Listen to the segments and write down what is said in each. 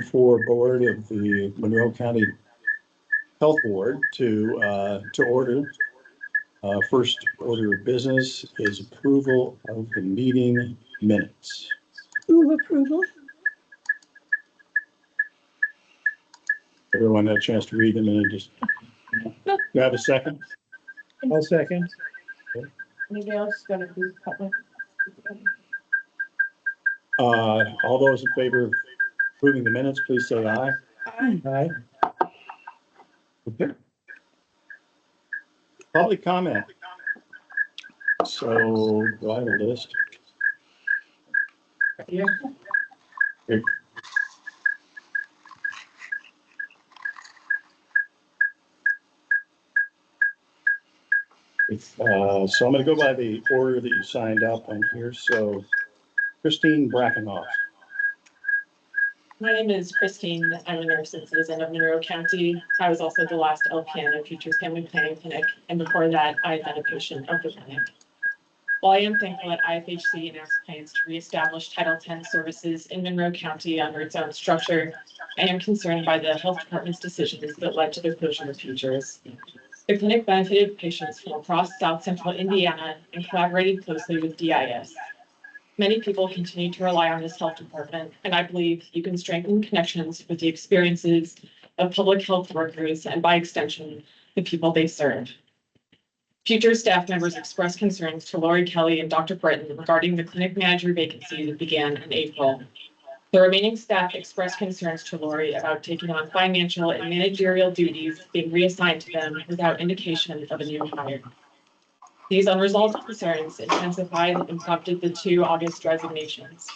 2024 board of the Monroe County Health Board to order. First order of business is approval of the meeting minutes. Move approval. Everyone had a chance to read them and just, you have a second? I'll second. Anybody else gonna do public? All those in favor of approving the minutes, please say aye. Aye. Okay. Public comment. So do I have a list? Yeah. Here. So I'm gonna go by the order that you signed up on here. So Christine Brackenhoff. My name is Christine. I'm a nurse and citizen of Monroe County. I was also the last LPN of Futures Family Planning Clinic, and before that, I had been a patient of the clinic. While I am thankful that IFHC announced plans to reestablish Title X services in Monroe County under its own structure, I am concerned by the health department's decisions that led to the closure of Futures. The clinic benefited patients from across South Central Indiana and collaborated closely with DIS. Many people continue to rely on this health department, and I believe you can strengthen connections with the experiences of public health workers and by extension, the people they serve. Future staff members expressed concerns to Lori Kelly and Dr. Britton regarding the clinic manager vacancy that began in April. The remaining staff expressed concerns to Lori about taking on financial and managerial duties being reassigned to them without indication of a new hire. These unresolved concerns intensified and prompted the 2 August resignations.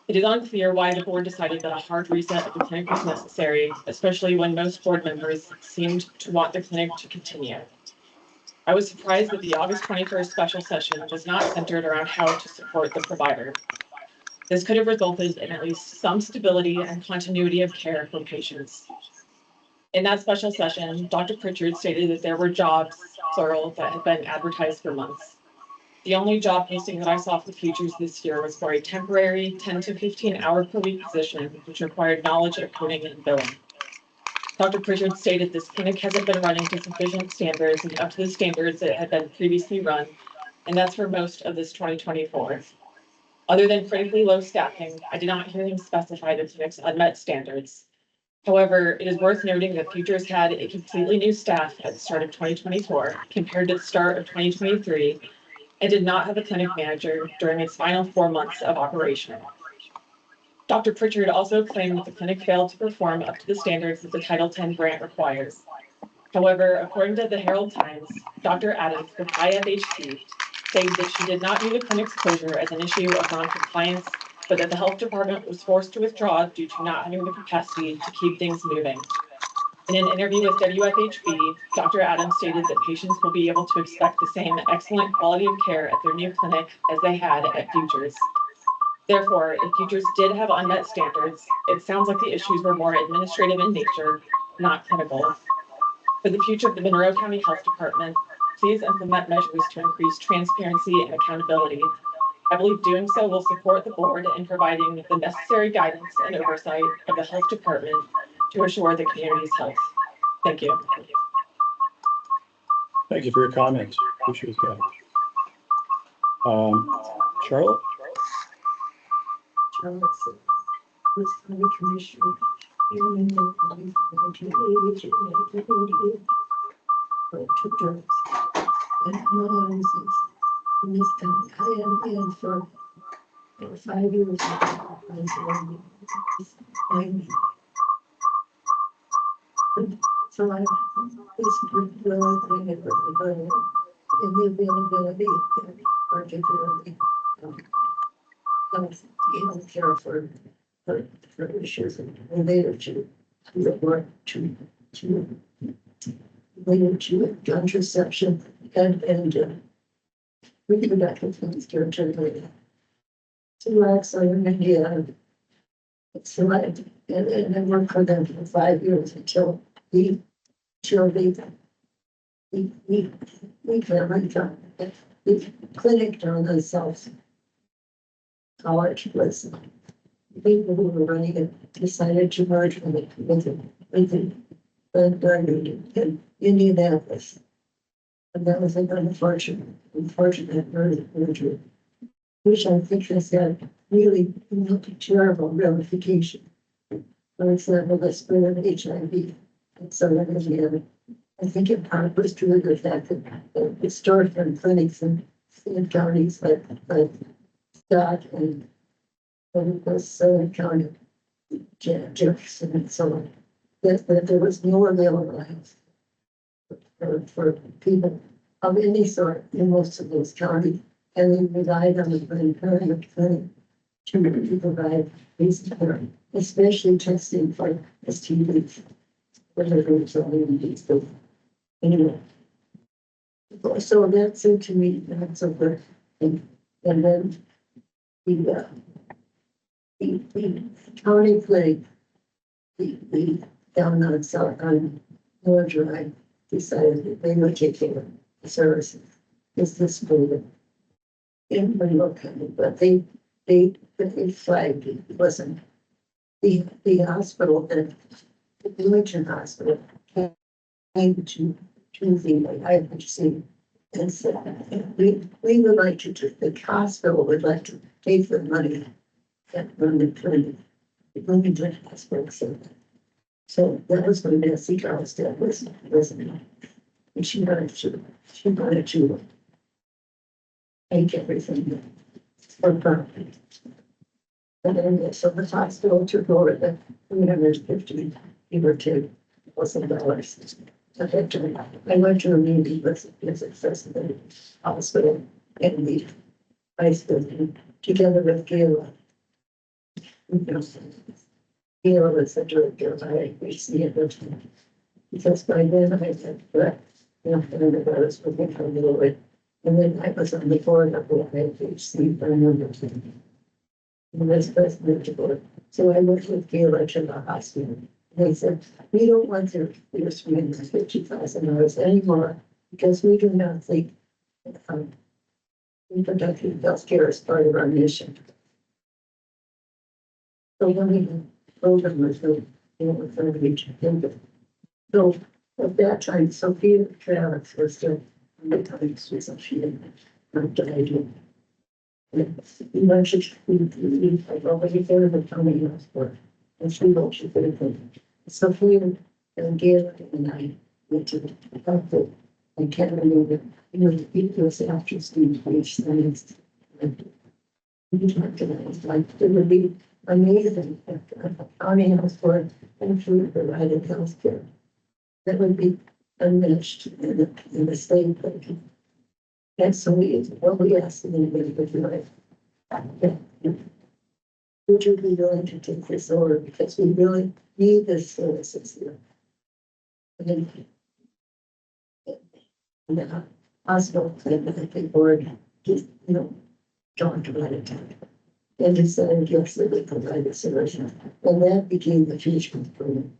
It is unclear why the board decided that a hard reset of the clinic was necessary, especially when most board members seemed to want the clinic to continue. I was surprised that the August 21st special session was not centered around how to support the provider. This could have resulted in at least some stability and continuity of care for patients. In that special session, Dr. Pritchard stated that there were jobs, plural, that had been advertised for months. The only job posting that I saw for Futures this year was for a temporary 10 to 15 hour per week position, which required knowledge of coding and billing. Dr. Pritchard stated this clinic hasn't been running to sufficient standards and up to the standards that had been previously run, and that's for most of this 2024. Other than critically low staffing, I did not hear him specify the clinic's unmet standards. However, it is worth noting that Futures had a completely new staff at the start of 2024 compared to the start of 2023 and did not have a clinic manager during its final 4 months of operation. Dr. Pritchard also claimed that the clinic failed to perform up to the standards that the Title X grant requires. However, according to the Herald Times, Dr. Adams with IFHC stated that she did not view the clinic's closure as an issue of non-compliance, but that the health department was forced to withdraw due to not having the capacity to keep things moving. In an interview with WFHB, Dr. Adams stated that patients will be able to expect the same excellent quality of care at their new clinic as they had at Futures. Therefore, if Futures did have unmet standards, it sounds like the issues were more administrative in nature, not clinical. For the future of the Monroe County Health Department, please implement measures to increase transparency and accountability. I believe doing so will support the board in providing the necessary guidance and oversight of the health department to assure the community's health. Thank you. Thank you for your comments. Appreciate that. Charlotte? Was county commissioner in 1980 for 2 terms. And I was in this county. I am in for 5 years. So I basically really in the availability, particularly care for issues related to the work related to contraception and reproductive health care generally. So actually in India, so I worked for them for 5 years until we clinic on the South College was people who were running it decided to merge with Gardner in Indianapolis. And that was an unfortunate merger, which I think has had really terrible ramifications. For example, the spread of HIV in Southern Indiana. I think it part was due to the fact that the storefront clinics in counties like Scott and Southern County, Jefferson and so on, that there was no available health for people of any sort in most of those counties. And they relied on the Planned Parenthood clinic to provide basic care, especially testing for STDs, whether it was only in these. Anyway, so that seemed to me not so good. And then the county clinic, the down on South on North Drive decided that they would take care of the services. Is this for in Monroe County, but they flagged it wasn't the hospital, the Bloomington Hospital came to the IFHC and said, we would like to, the hospital would like to pay for the money that run the clinic. The Bloomington Hospital said that. So that was when Nancy Carlstead was and she wanted to take everything for profit. And then so the hospital took over the $350, give or take, $1,000. At that time, I went to a meeting with accessibility hospital and the vice president together with Gail. Gail was the director of IHC at the time. Because by then I had and I was working for a little bit. And then I was on the board of the IHC for a number of things. And that's president of the board. So I worked with Gail at the hospital. They said, we don't want to give us $350,000 anymore because we do not think reproductive health care is part of our mission. So when we program was going to reach him. So at that time, Sophia Travis was still on the time, so she had not died. We mentioned we already there the county hospital, and she wrote she could have been. Sophia and Gail and I went to the doctor and can't remember, it was after Steve reached the next. We talked about it, like it would be amazing if a county hospital actually provided health care. That would be unmatched in the state. And so we asked them if you like, would you be willing to take this over because we really need this services here. And the hospital and the board just talked about it and decided yes they would provide the service. And that became the future program.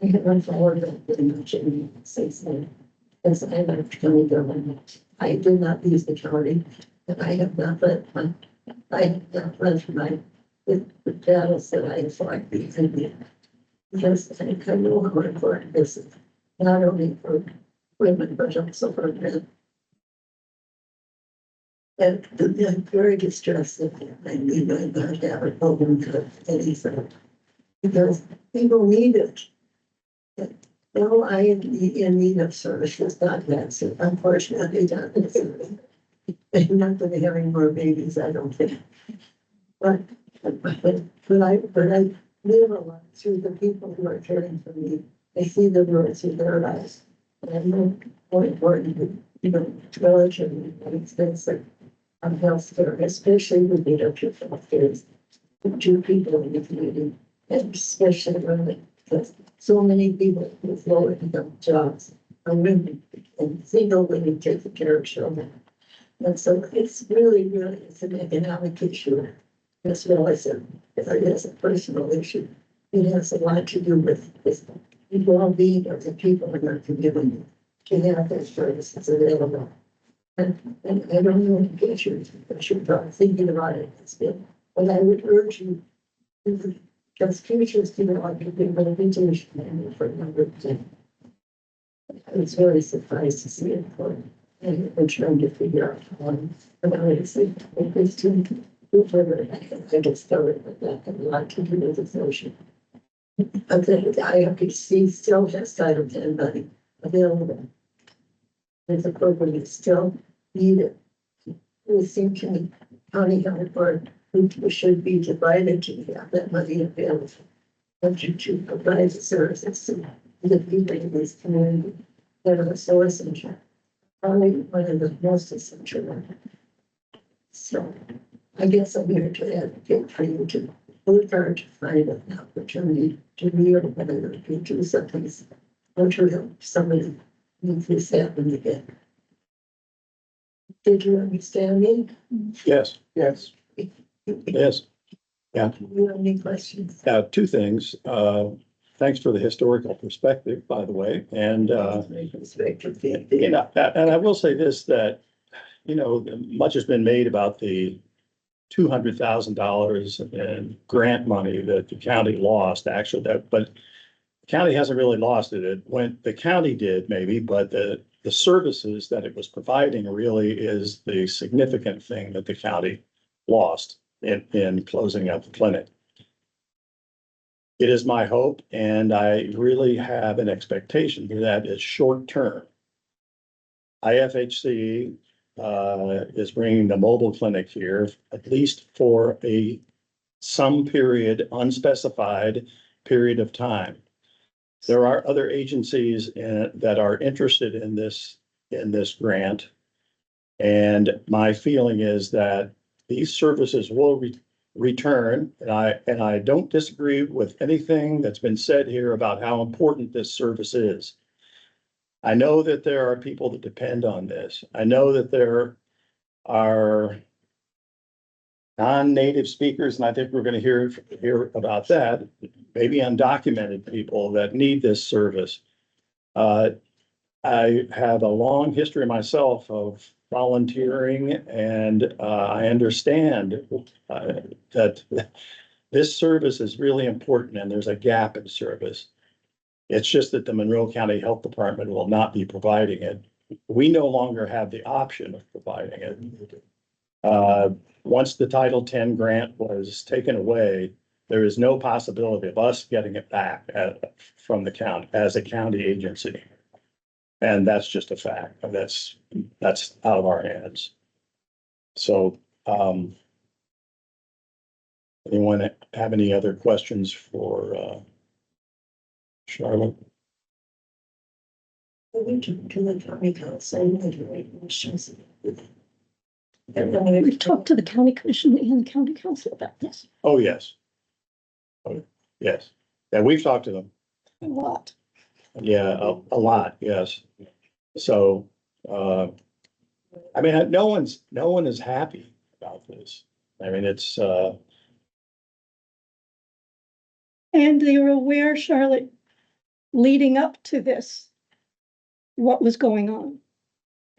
I haven't followed that very much in since then. As I left county government, I did not leave the county, and I have not left my the battles that I fought in India. Because I know how important this is, not only for women, but also for men. And I'm very distressed that I need my God to have a program for anything. Because people need it. No, I am in need of services, not that. So unfortunately, not this. I'm not going to be having more babies, I don't think. But I live a lot through the people who are caring for me. I see the world through their eyes. And I know how important, relatively expensive health care, especially with leadership health care, to people in the community, and especially women, because so many people with low income jobs are women and single women taking care of children. And so it's really, it's an economic issue as well as a personal issue. It has a lot to do with the well-being of the people in our community to have those services available. And I don't know if you should probably thinking about it. It's been But I would urge you, because futures do not want to be able to continue for a number of things. I was very surprised to see it for, and we're trying to figure out how, but honestly, if this team, whoever, I get started with that, and a lot to do with the social. But then the IRPC still has Title 10 money available. It's a program that's still needed. We think county health board, we should be divided to have that money available. But to provide the services to the people in this community that are so essential. Probably one of the most essential ones. So I guess I'm here to advocate for you to work hard to find an opportunity to reopen it or to do something. Or to help somebody make this happen again. Did you understand me? Yes, Yes. yes. Yeah. You have any questions? Two things. Thanks for the historical perspective, by the way. And, you know, and I will say this, that, you know, much has been made about the $200,000 in grant money that the county lost, actually, but the county hasn't really lost it. It went, the county did maybe, but the services that it was providing really is the significant thing that the county lost in closing up the clinic. It is my hope, and I really have an expectation that is short term. IFHC is bringing the mobile clinic here, at least for some period, unspecified period of time. There are other agencies that are interested in this grant. And my feeling is that these services will return. And I don't disagree with anything that's been said here about how important this service is. I know that there are people that depend on this. I know that there are non-native speakers, and I think we're going to hear about that, maybe undocumented people that need this service. I have a long history myself of volunteering, and I understand that this service is really important, and there's a gap in service. It's just that the Monroe County Health Department will not be providing it. We no longer have the option of providing it. Once the Title 10 grant was taken away, there is no possibility of us getting it back from the county as a county agency. And that's just a fact. That's out of our hands. So, anyone have any other questions for Charlotte? We to the county council and the regulations. We've talked to the county commission and the county council about this Oh, yes. Oh, yes. Yeah, we've talked to them. a lot. Yeah, a lot, yes. So, I mean, no one is happy about this. I mean, it's, And they were aware, Charlotte, leading up to this, what was going on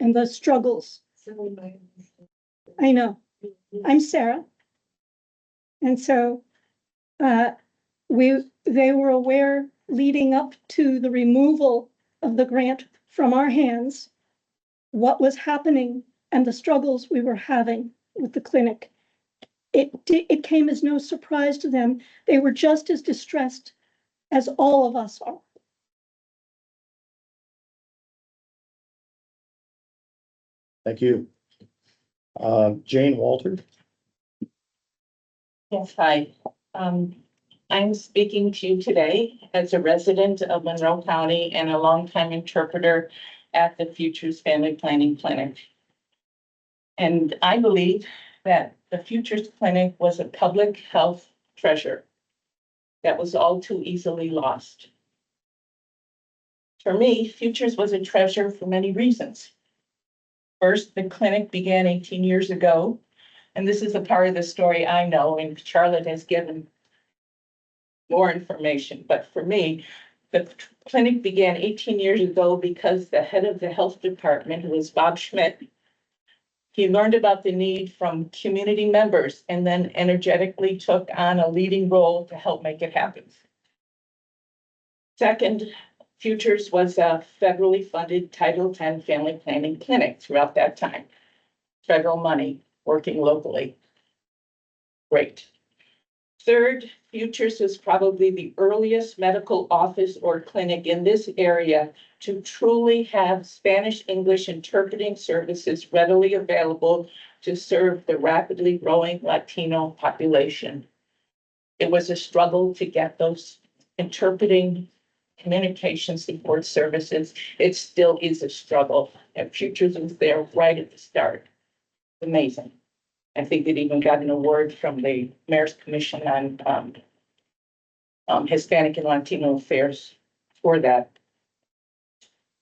and the struggles. I know. I'm Sarah. And so they were aware leading up to the removal of the grant from our hands, what was happening and the struggles we were having with the clinic. It came as no surprise to them. They were just as distressed as all of us are. thank you. Jane Walter. Yes, hi. I'm speaking to you today as a resident of Monroe County and a longtime interpreter at the Futures Family Planning Clinic. And I believe that the Futures Clinic was a public health treasure that was all too easily lost. For me, Futures was a treasure for many reasons. First, the clinic began 18 years ago, and this is a part of the story I know, and Charlotte has given more information. But for me, the clinic began 18 years ago because the head of the health department was Bob Schmidt, He learned about the need from community members and then energetically took on a leading role to help make it happen. Second, Futures was a federally funded Title X family planning clinic throughout that time. Federal money, working locally. Great. Third, Futures was probably the earliest medical office or clinic in this area to truly have Spanish English interpreting services readily available to serve the rapidly growing Latino population. It was a struggle to get those interpreting communication support services. It still is a struggle, and Futures was there right at the start. Amazing. I think it even got an award from the Mayor's Commission on Hispanic and Latino Affairs for that.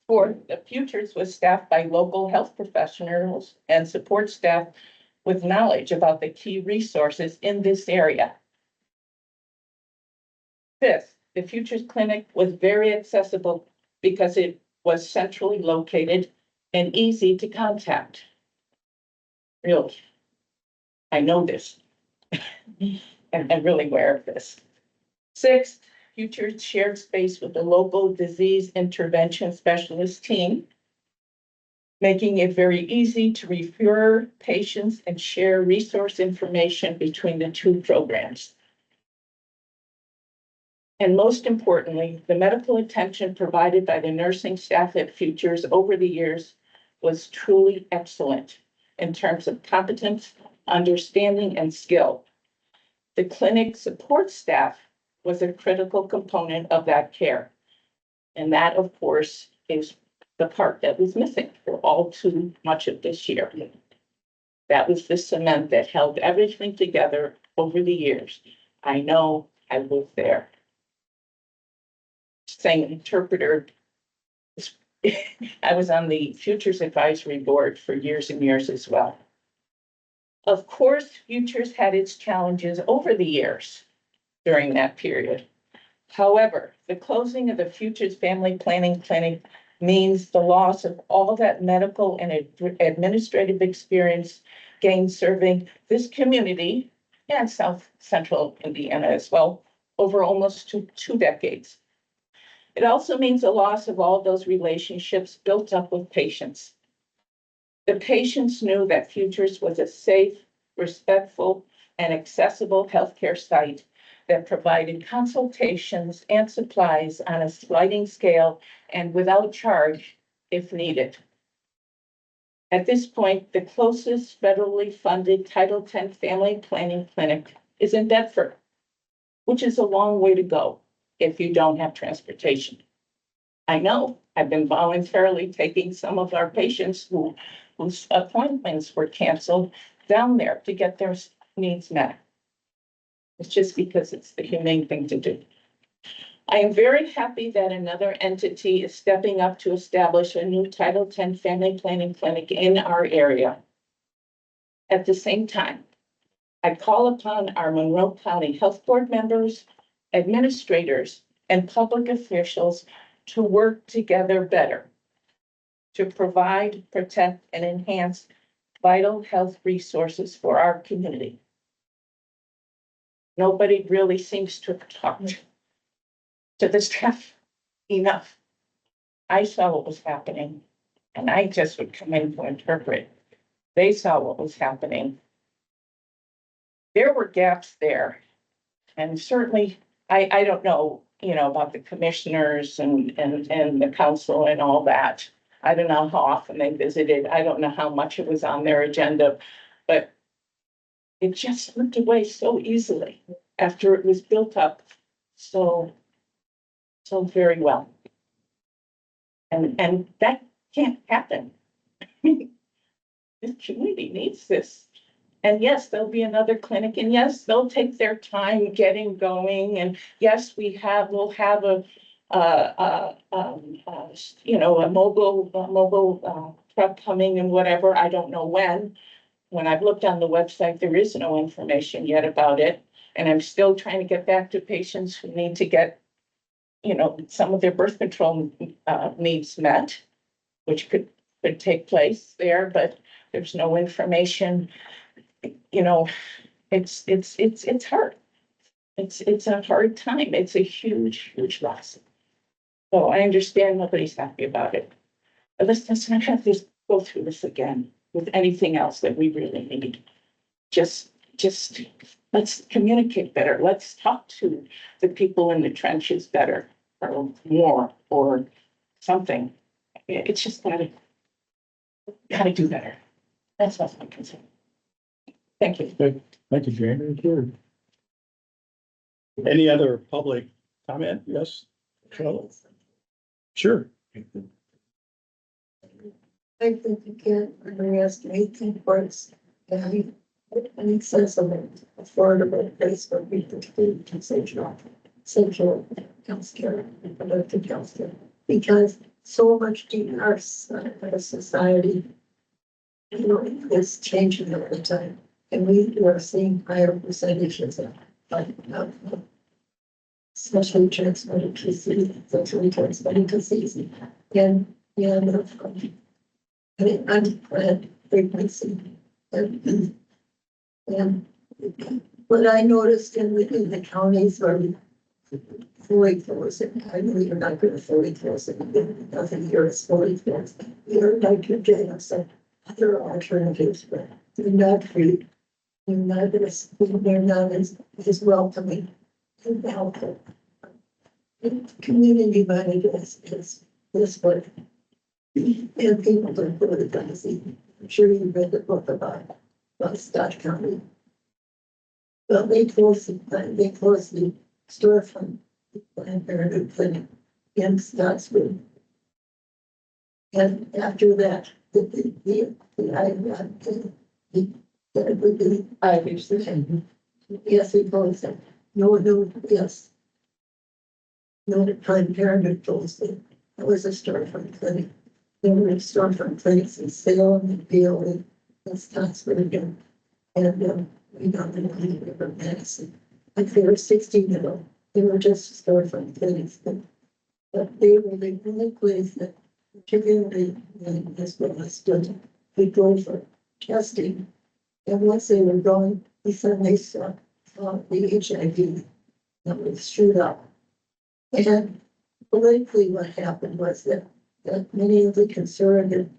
Fourth, the Futures was staffed by local health professionals and support staff with knowledge about the key resources in this area. Fifth, the Futures Clinic was very accessible because it was centrally located and easy to contact. Really, I know this. And I'm really aware of this. Sixth, Futures shared space with the local disease intervention specialist team, making it very easy to refer patients and share resource information between the two programs. And most importantly, the medical attention provided by the nursing staff at Futures over the years was truly excellent in terms of competence, understanding, and skill. The clinic support staff was a critical component of that care. And that, of course, is the part that was missing for all too much of this year. That was the cement that held everything together over the years. I know, I lived there. Saying interpreter, I was on the Futures Advisory Board for years and years as well. Of course, Futures had its challenges over the years during that period. However, the closing of the Futures Family Planning Clinic means the loss of all that medical and administrative experience gained serving this community and South Central Indiana as well over almost two decades. It also means a loss of all those relationships built up with patients. The patients knew that Futures was a safe, respectful, and accessible healthcare site that provided consultations and supplies on a sliding scale and without charge if needed. At this point, the closest federally funded Title X family planning clinic is in Bedford, which is a long way to go if you don't have transportation. I know I've been voluntarily taking some of our patients whose appointments were canceled down there to get their needs met. It's just because it's the humane thing to do. I am very happy that another entity is stepping up to establish a new Title X family planning clinic in our area. At the same time, I call upon our Monroe County Health Board members, administrators, and public officials to work together better to provide, protect, and enhance vital health resources for our community. Nobody really seems to have talked to the staff enough. I saw what was happening, and I just would come in to interpret. They saw what was happening. There were gaps there, and certainly, I don't know, about the commissioners and the council and all that. I don't know how often they visited. I don't know how much it was on their agenda, but it just slipped away so easily after it was built up so very well. And that can't happen. This community needs this. And yes, there'll be another clinic, and yes, they'll take their time getting going. And yes, we'll have a mobile truck coming and whatever. I don't know when. When I've looked on the website, there is no information yet about it. And I'm still trying to get back to patients who need to get, some of their birth control needs met, which could could take place there, but there's no information. You know, it's hard. It's a hard time. It's a huge loss. So I understand nobody's happy about it. But let's not have this go through this again with anything else that we really need. Just let's communicate better. Let's talk to the people in the trenches better or more or something. It's just gotta do better. That's what my concern. Thank you. Thank you, Jane. Any other public comment? Yes? Sure. I think you can't underestimate the importance of having an accessible, affordable place for people to central healthcare and productive healthcare. Because so much in our society, you know, is changing all the time. And we are seeing higher percentages of especially transmitted disease, sexually transmitted disease, and unplanned pregnancy. And what I noticed in the counties where fully closed, I know you're not going to fully close it, nothing here is fully closed. You're like your jails and other alternatives, but they're not free. They're not as welcoming and helpful. And community management is what and people don't go to Tennessee. I'm sure you read the book about Scott County. Well, they closed the storefront Planned Parenthood clinic in Scottsville. And after that, yes, we closed it. Yes. No, Planned Parenthood closed it. It was a storefront clinic. There were storefront clinics in Salem and Peoria and Scottsville and we got them from Madison. Like they were 16 ago. They were just storefront clinics, but they were the only place that, particularly when this one I stood, we go for testing. And once they were going, we suddenly saw the HIV numbers shoot up. And politically, what happened was that many of the conservative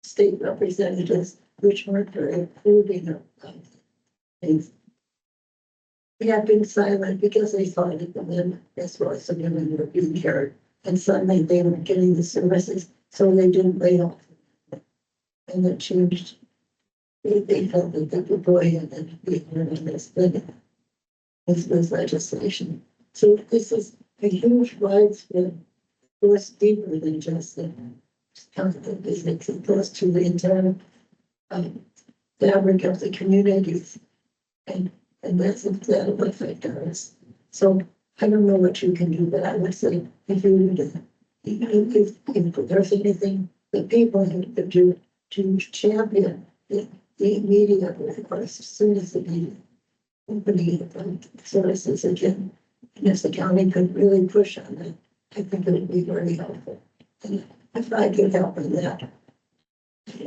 state representatives, which weren't very approving of things, they had been silent because they thought that the men, as well as the women, were being cared. And suddenly they were getting the services, so they didn't lay off. And it changed. They felt that they could go ahead and be heard on this thing. This was legislation. So this is a huge widespread, goes deeper than just the business. It goes to the entire fabric of the communities. And that's that'll affect us. So I don't know what you can do, but I would say if there's anything that people could do to champion the media, of course, as soon as the media opening services again, and if the county could really push on that, I think it would be very helpful. And if I could help in that,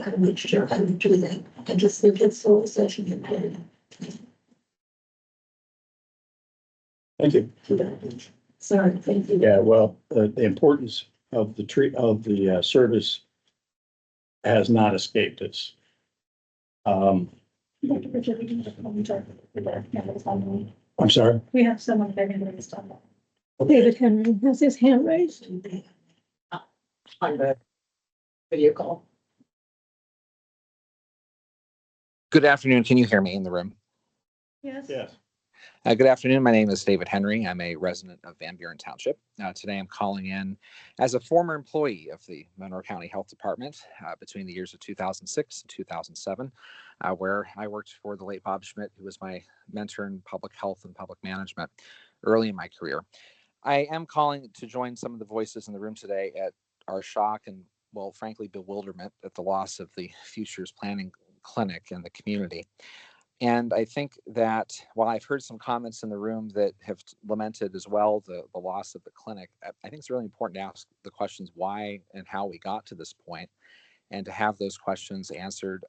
I would sure I would do that. I just think it's so essential important. Thank you. Sorry, thank you. Yeah, well, the importance of the service has not escaped us. I'm sorry. We have someone there who is done. David Henry has his hand raised. On the video call. Good afternoon. Can you hear me in the room? Yes. Yes. Good afternoon. My name is David Henry. I'm a resident of Van Buren Township. Today I'm calling in as a former employee of the Monroe County Health Department between the years of 2006 and 2007, where I worked for the late Bob Schmidt, who was my mentor in public health and public management early in my career. I am calling to join some of the voices in the room today at our shock and, well, frankly, bewilderment at the loss of the Futures Planning Clinic in the community. And I think that while I've heard some comments in the room that have lamented as well the loss of the clinic, I think it's really important to ask the questions why and how we got to this point, and to have those questions answered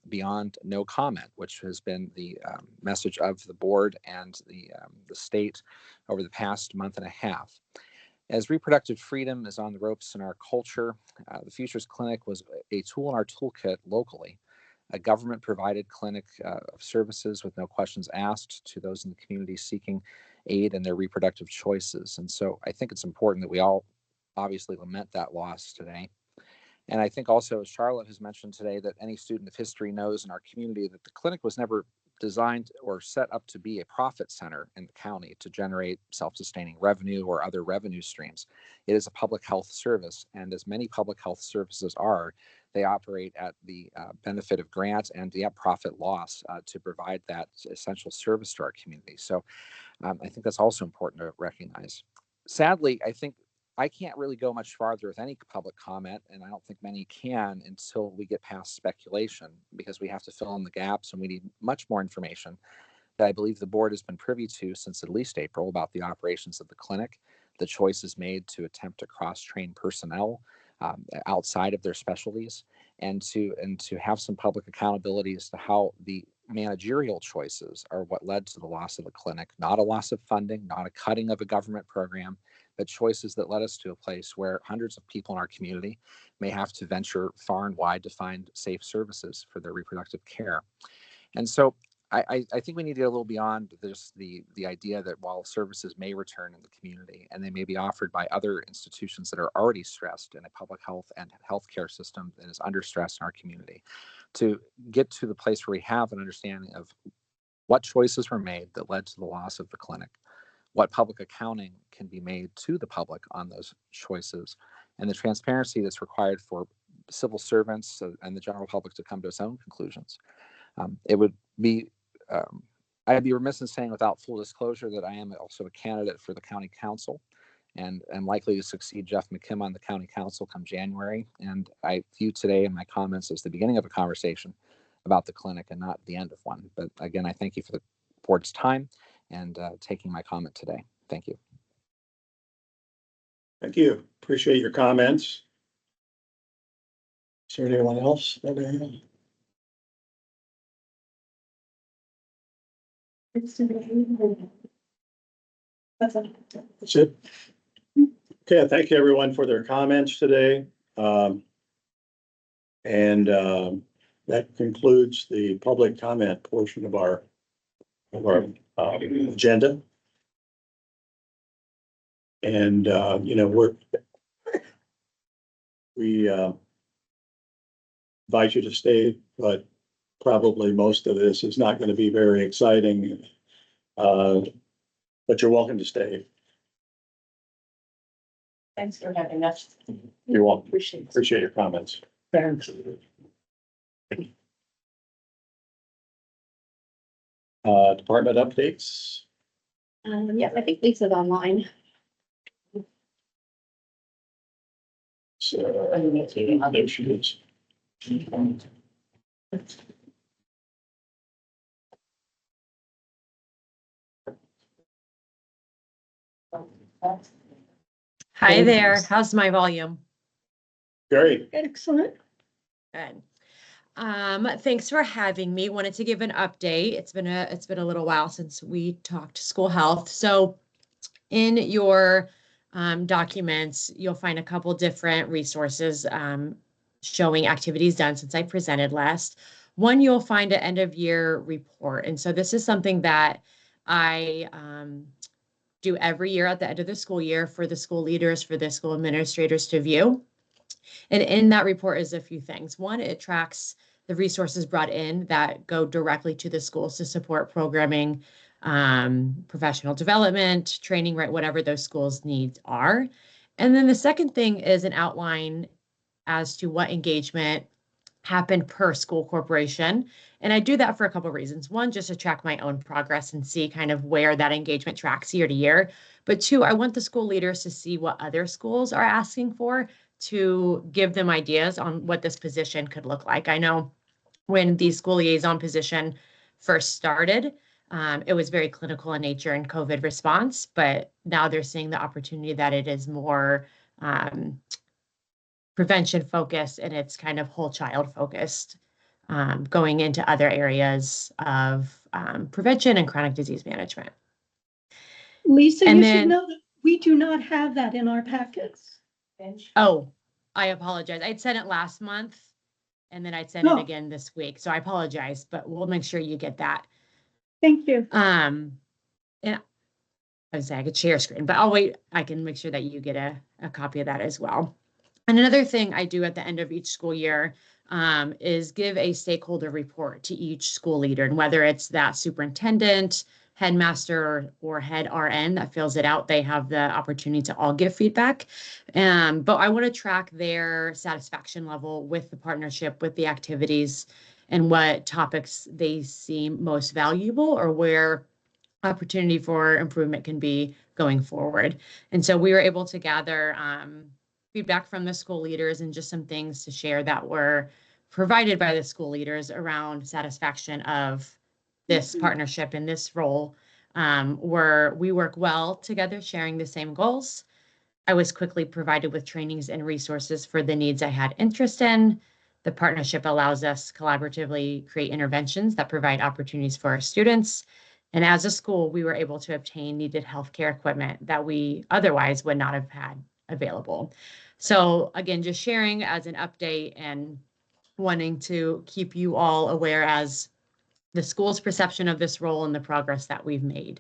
beyond no comment, which has been the message of the board and the state over the past month and a half. As reproductive freedom is on the ropes in our culture, the Futures Clinic was a tool in our toolkit locally, a government-provided clinic of services with no questions asked to those in the community seeking aid in their reproductive choices. And so I think it's important that we all obviously lament that loss today. And I think also, as Charlotte has mentioned today, that any student of history knows in our community that the clinic was never designed or set up to be a profit center in the county to generate self-sustaining revenue or other revenue streams. It is a public health service, and as many public health services are, they operate at the benefit of grant and the profit loss to provide that essential service to our community. So I think that's also important to recognize. Sadly, I think I can't really go much farther with any public comment, and I don't think many can until we get past speculation, because we have to fill in the gaps and we need much more information that I believe the board has been privy to since at least April about the operations of the clinic, the choices made to attempt to cross-train personnel outside of their specialties, and to have some public accountability as to how the managerial choices are what led to the loss of the clinic, not a loss of funding, not a cutting of a government program, but choices that led us to a place where hundreds of people in our community may have to venture far and wide to find safe services for their reproductive care. And so I think we need to get a little beyond this, the idea that while services may return in the community and they may be offered by other institutions that are already stressed in a public health and healthcare system that is under stress in our community, to get to the place where we have an understanding of what choices were made that led to the loss of the clinic, what public accounting can be made to the public on those choices, and the transparency that's required for civil servants and the general public to come to its own conclusions. It would be, I'd be remiss in saying without full disclosure that I am also a candidate for the county council and am likely to succeed Jeff McKim on the county council come January. And I view today in my comments as the beginning of a conversation about the clinic and not the end of one. But again, I thank you for the board's time and taking my comment today. Thank you. Thank you. Appreciate your comments. Is there anyone else? That's it. Okay, thank you everyone for their comments today. That concludes the public comment portion of our agenda. And we invite you to stay, but probably most of this is not going to be very exciting. But you're welcome to stay. Thanks for having us. You're welcome. Appreciate your comments. Thanks. Department updates. Yes, I think Lisa's online. So, there she is. Hi there. How's my volume? Great. Excellent. Good. Thanks for having me. Wanted to give an update. It's been a little while since we talked school health. So in your documents, you'll find a couple different resources showing activities done since I presented last. One, you'll find an end of year report. And so this is something that I do every year at the end of the school year for the school leaders, for the school administrators to view. And in that report is a few things. One, it tracks the resources brought in that go directly to the schools to support programming, professional development, training, right, whatever those schools' needs are. And then the second thing is an outline as to what engagement happened per school corporation. And I do that for a couple of reasons. One, just to track my own progress and see kind of where that engagement tracks year to year. But two, I want the school leaders to see what other schools are asking for to give them ideas on what this position could look like. I know when the school liaison position first started. It was very clinical in nature and COVID response, but now they're seeing the opportunity that it is more prevention focused and it's kind of whole child focused, going into other areas of prevention and chronic disease management. Lisa, And you then- should know that we do not have that in our packets. Oh, I apologize. I'd sent it last month and then I'd send it Oh. again this week. So I apologize, but we'll make sure you get that. Thank you. And I was saying I could share screen, but I'll wait. I can make sure that you get a copy of that as well. And another thing I do at the end of each school year is give a stakeholder report to each school leader, and whether it's that superintendent, headmaster, or head RN that fills it out, they have the opportunity to all give feedback. But I want to track their satisfaction level with the partnership, with the activities, and what topics they seem most valuable or where opportunity for improvement can be going forward. And so we were able to gather feedback from the school leaders and just some things to share that were provided by the school leaders around satisfaction of this partnership in this role, where we work well together, sharing the same goals. I was quickly provided with trainings and resources for the needs I had interest in. The partnership allows us collaboratively create interventions that provide opportunities for our students. And as a school, we were able to obtain needed healthcare equipment that we otherwise would not have had available. So again, just sharing as an update and wanting to keep you all aware as the school's perception of this role and the progress that we've made.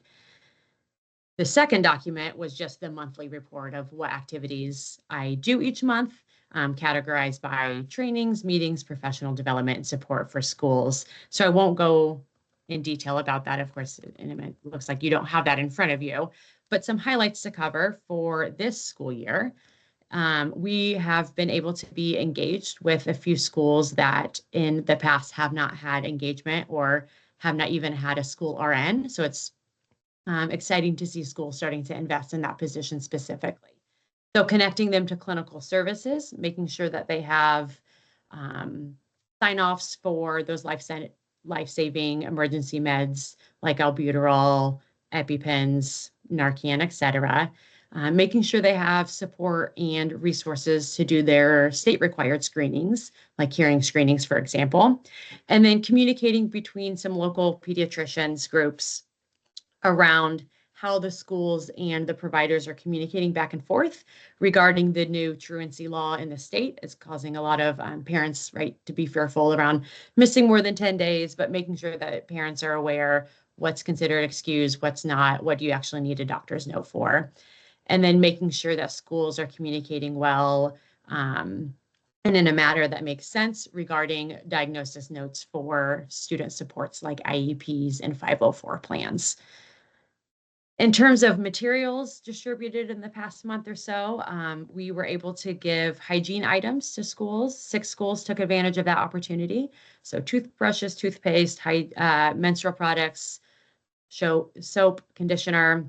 The second document was just the monthly report of what activities I do each month, categorized by trainings, meetings, professional development, and support for schools. So I won't go in detail about that, of course, and it looks like you don't have that in front of you, but some highlights to cover for this school year. We have been able to be engaged with a few schools that in the past have not had engagement or have not even had a school RN. So it's exciting to see schools starting to invest in that position specifically. So connecting them to clinical services, making sure that they have sign-offs for those life-saving emergency meds like albuterol, EpiPens, Narcan, et cetera. Making sure they have support and resources to do their state required screenings, like hearing screenings, for example, and then communicating between some local pediatricians groups around how the schools and the providers are communicating back and forth regarding the new truancy law in the state. It's causing a lot of parents, right, to be fearful around missing more than 10 days, but making sure that parents are aware what's considered excused, what's not, what do you actually need a doctor's note for. And then making sure that schools are communicating well and in a manner that makes sense regarding diagnosis notes for student supports like IEPs and 504 plans. In terms of materials distributed in the past month or so, we were able to give hygiene items to schools. 6 schools took advantage of that opportunity. So toothbrushes, toothpaste, menstrual products, soap, conditioner,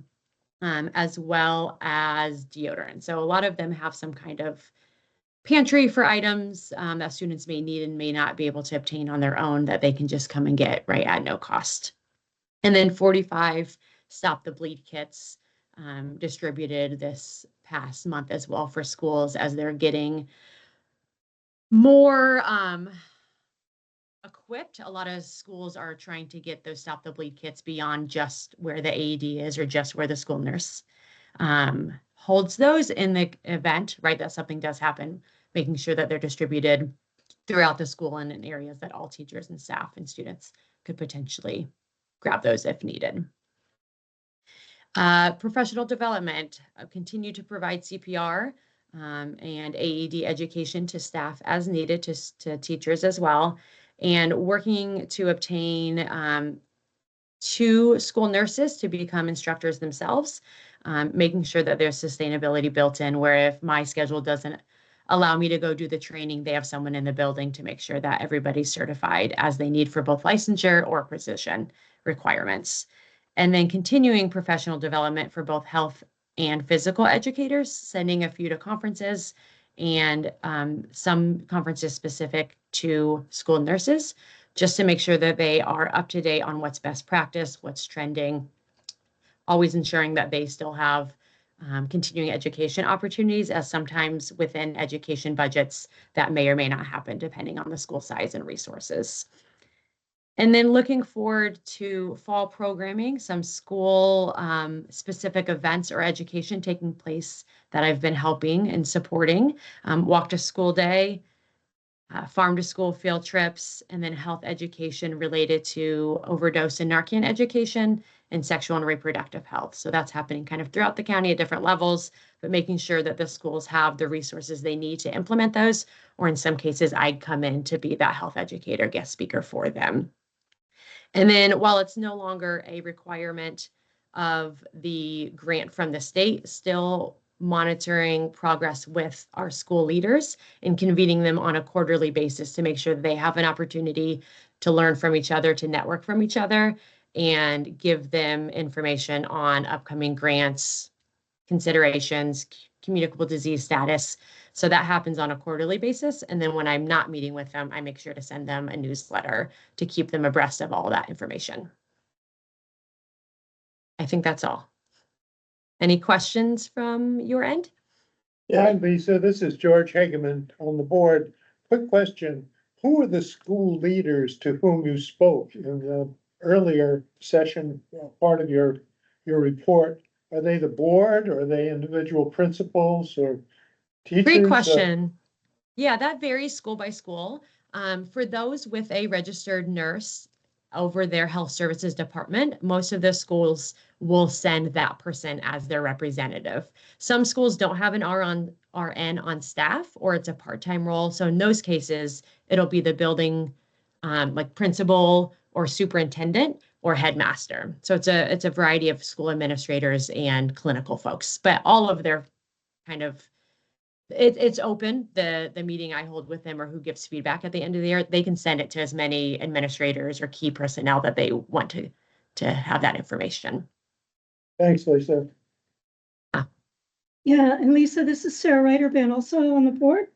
as well as deodorant. So a lot of them have some kind of pantry for items that students may need and may not be able to obtain on their own that they can just come and get right at no cost. And then 45 Stop the Bleed kits distributed this past month as well for schools as they're getting more equipped. A lot of schools are trying to get those Stop the Bleed kits beyond just where the AED is or just where the school nurse holds those in the event, right, that something does happen, making sure that they're distributed throughout the school and in areas that all teachers and staff and students could potentially grab those if needed. Professional development, continue to provide CPR and AED education to staff as needed, to teachers as well, and working to obtain 2 school nurses to become instructors themselves, making sure that there's sustainability built in, where if my schedule doesn't allow me to go do the training, they have someone in the building to make sure that everybody's certified as they need for both licensure or position requirements. And then continuing professional development for both health and physical educators, sending a few to conferences and some conferences specific to school nurses just to make sure that they are up to date on what's best practice, what's trending, always ensuring that they still have continuing education opportunities, as sometimes within education budgets that may or may not happen depending on the school size and resources. And then looking forward to fall programming, some school specific events or education taking place that I've been helping and supporting. Walk to School Day, farm to school field trips, and then health education related to overdose and Narcan education and sexual and reproductive health. So that's happening kind of throughout the county at different levels, but making sure that the schools have the resources they need to implement those, or in some cases, I'd come in to be that health educator, guest speaker for them. And then while it's no longer a requirement of the grant from the state, still monitoring progress with our school leaders and convening them on a quarterly basis to make sure that they have an opportunity to learn from each other, to network from each other, and give them information on upcoming grants, considerations, communicable disease status. So that happens on a quarterly basis. And then when I'm not meeting with them, I make sure to send them a newsletter to keep them abreast of all that information. I think that's all. Any questions from your end? Hi, Lisa, this is George Hageman on the board. Quick question. Who are the school leaders to whom you spoke in the earlier session, part of your report? Are they the board, or are they individual principals or teachers? Great question. Yeah, that varies school by school. For those with a registered nurse over their health services department, most of the schools will send that person as their representative. Some schools don't have an RN on staff, or it's a part-time role. So in those cases, it'll be the building like principal or superintendent or headmaster. So it's a variety of school administrators and clinical folks, but all of their kind of it's open. The meeting I hold with them, or who gives feedback at the end of the year, they can send it to as many administrators or key personnel that they want to have that information. Thanks, Lisa. Yeah, and Lisa, this is Sarah Reiterban, also on the board.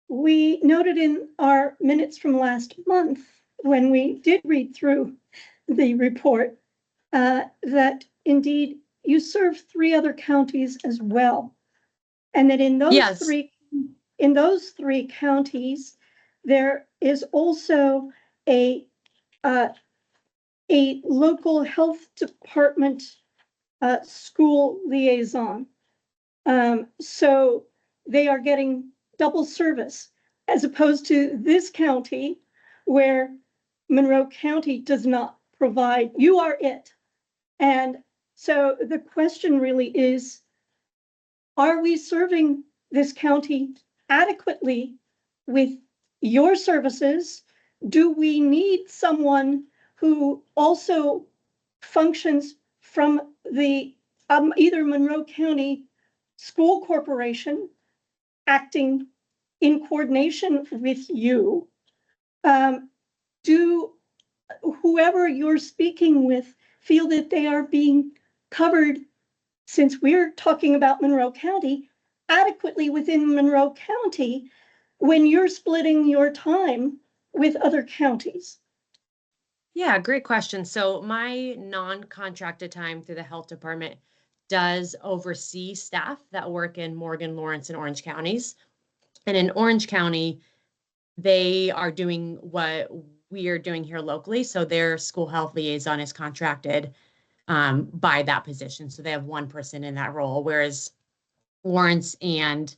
We noted in our minutes from last month, when we did read through the report, that indeed you serve 3 other counties as well. And that in those Yes. in those 3 counties, there is also a local health department school liaison. So they are getting double service, as opposed to this county where Monroe County does not provide. You are it. And so the question really is, are we serving this county adequately with your services? Do we need someone who also functions from the either Monroe County School Corporation, acting in coordination with you? Do whoever you're speaking with feel that they are being covered, since we're talking about Monroe County, adequately within Monroe County when you're splitting your time with other counties? Yeah, great question. So my non-contracted time through the health department does oversee staff that work in Morgan, Lawrence, and Orange counties. And in Orange County, they are doing what we are doing here locally. So their school health liaison is contracted by that position. So they have one person in that role, whereas Lawrence and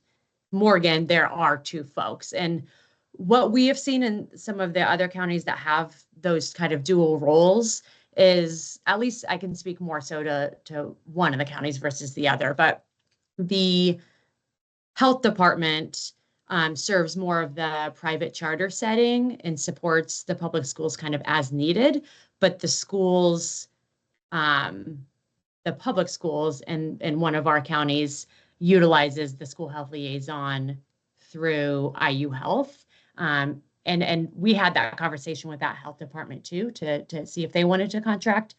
Morgan, there are 2 folks. And what we have seen in some of the other counties that have those kind of dual roles is, at least I can speak more so to one of the counties versus the other, but the health department serves more of the private charter setting and supports the public schools kind of as needed, but the schools, the public schools in one of our counties utilizes the school health liaison through IU Health. And we had that conversation with that health department too, to see if they wanted to contract.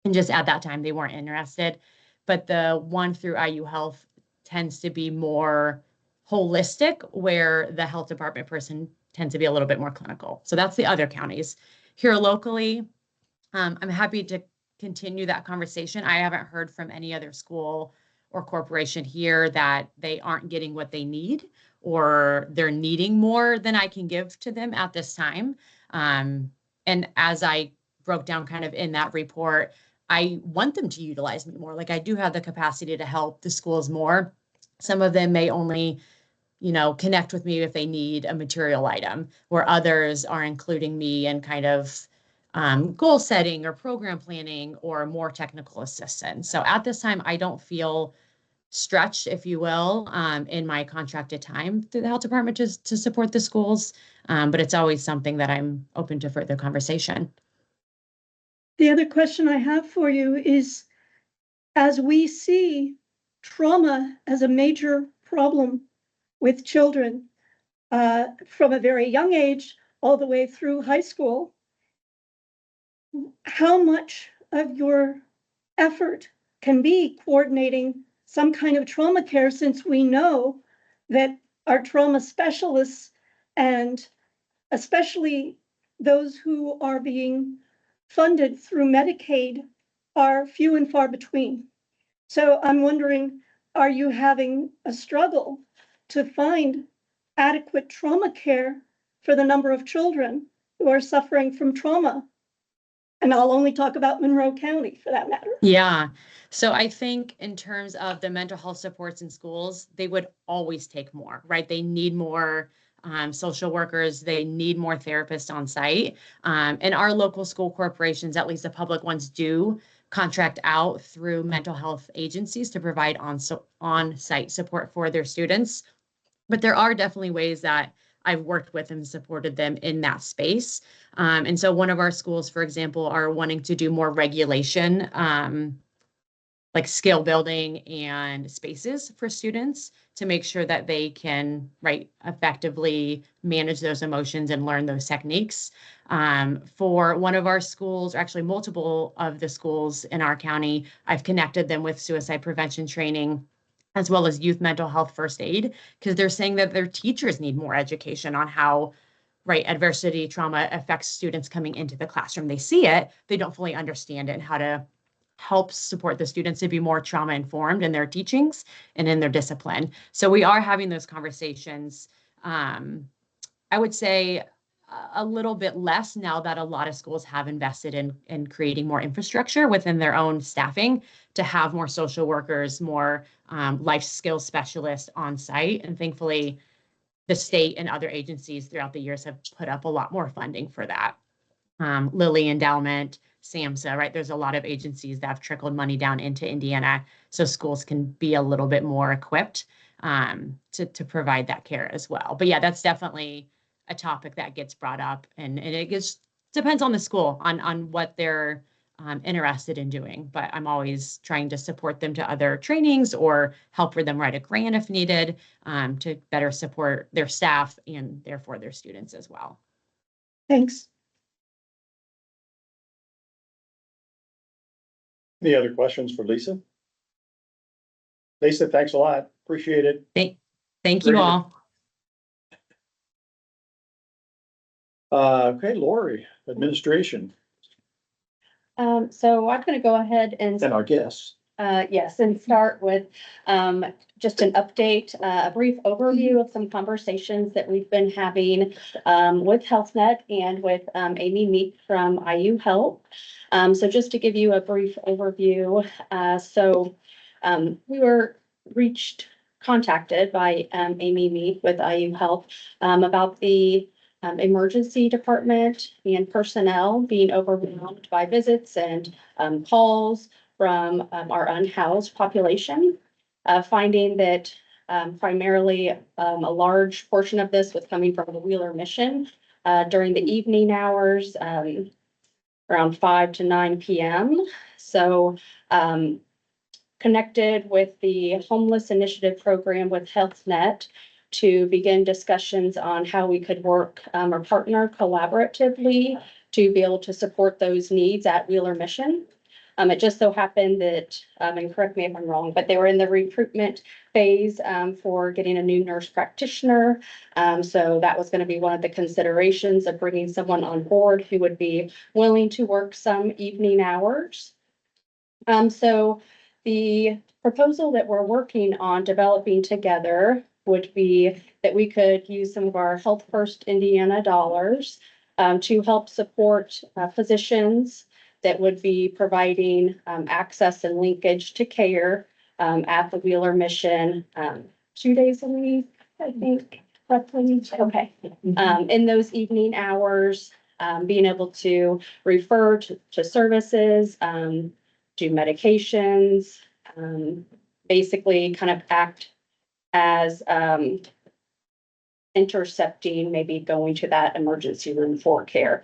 And just at that time, they weren't interested. But the one through IU Health tends to be more holistic, where the health department person tends to be a little bit more clinical. So that's the other counties. Here locally, I'm happy to continue that conversation. I haven't heard from any other school or corporation here that they aren't getting what they need or they're needing more than I can give to them at this time. And as I broke down kind of in that report, I want them to utilize me more. Like I do have the capacity to help the schools more. Some of them may only, connect with me if they need a material item, where others are including me in kind of goal setting or program planning or more technical assistance. So at this time, I don't feel stretched, if you will, in my contracted time through the health department to support the schools. But it's always something that I'm open to further conversation. The other question I have for you is, as we see trauma as a major problem with children from a very young age all the way through high school, how much of your effort can be coordinating some kind of trauma care, since we know that our trauma specialists, and especially those who are being funded through Medicaid, are few and far between. So I'm wondering, are you having a struggle to find adequate trauma care for the number of children who are suffering from trauma? And I'll only talk about Monroe County for that matter. Yeah. So I think in terms of the mental health supports in schools, they would always take more, right? They need more social workers. They need more therapists on site. And our local school corporations, at least the public ones, do contract out through mental health agencies to provide on-site support for their students. But there are definitely ways that I've worked with and supported them in that space. And so one of our schools, for example, are wanting to do more regulation, like skill building and spaces for students to make sure that they can, effectively manage those emotions and learn those techniques. For one of our schools, or actually multiple of the schools in our county, I've connected them with suicide prevention training, as well as youth mental health first aid, because they're saying that their teachers need more education on how, adversity, trauma affects students coming into the classroom. They see it, they don't fully understand it, and how to help support the students to be more trauma informed in their teachings and in their discipline. So we are having those conversations. I would say a little bit less now that a lot of schools have invested in creating more infrastructure within their own staffing to have more social workers, more life skills specialists on site. And thankfully, the state and other agencies throughout the years have put up a lot more funding for that. Lilly Endowment, SAMHSA, right? There's a lot of agencies that have trickled money down into Indiana, so schools can be a little bit more equipped to provide that care as well. But yeah, that's definitely a topic that gets brought up, and it depends on the school on what they're interested in doing. But I'm always trying to support them to other trainings or help for them write a grant if needed, to better support their staff and therefore their students as well. Thanks. Any other questions for Lisa? Lisa, thanks a lot. Appreciate it. Thank you all. Okay, Lori, administration So I'm going to go ahead and, and our guests. yes, and start with, just an update, a brief overview of some conversations that we've been having, with HealthNet and with, Amy Meek from IU Health. So just to give you a brief overview, we were contacted by, Amy Meek with IU Health, about the emergency department and personnel being overwhelmed by visits and calls from our unhoused population, finding that primarily a large portion of this was coming from the Wheeler Mission during the evening hours, around 5 to 9 p.m. So connected with the Homeless Initiative Program with HealthNet to begin discussions on how we could work or partner collaboratively to be able to support those needs at Wheeler Mission. It just so happened that, and correct me if I'm wrong, but they were in the recruitment phase, for getting a new nurse practitioner. So that was gonna be one of the considerations of bringing someone on board who would be willing to work some evening hours. So the proposal that we're working on developing together would be that we could use some of our Health First Indiana dollars to help support physicians that would be providing access and linkage to care at the Wheeler Mission 2 days a week, I think, roughly. Okay. In those evening hours, being able to refer to services, do medications, basically kind of act as intercepting, maybe going to that emergency room for care.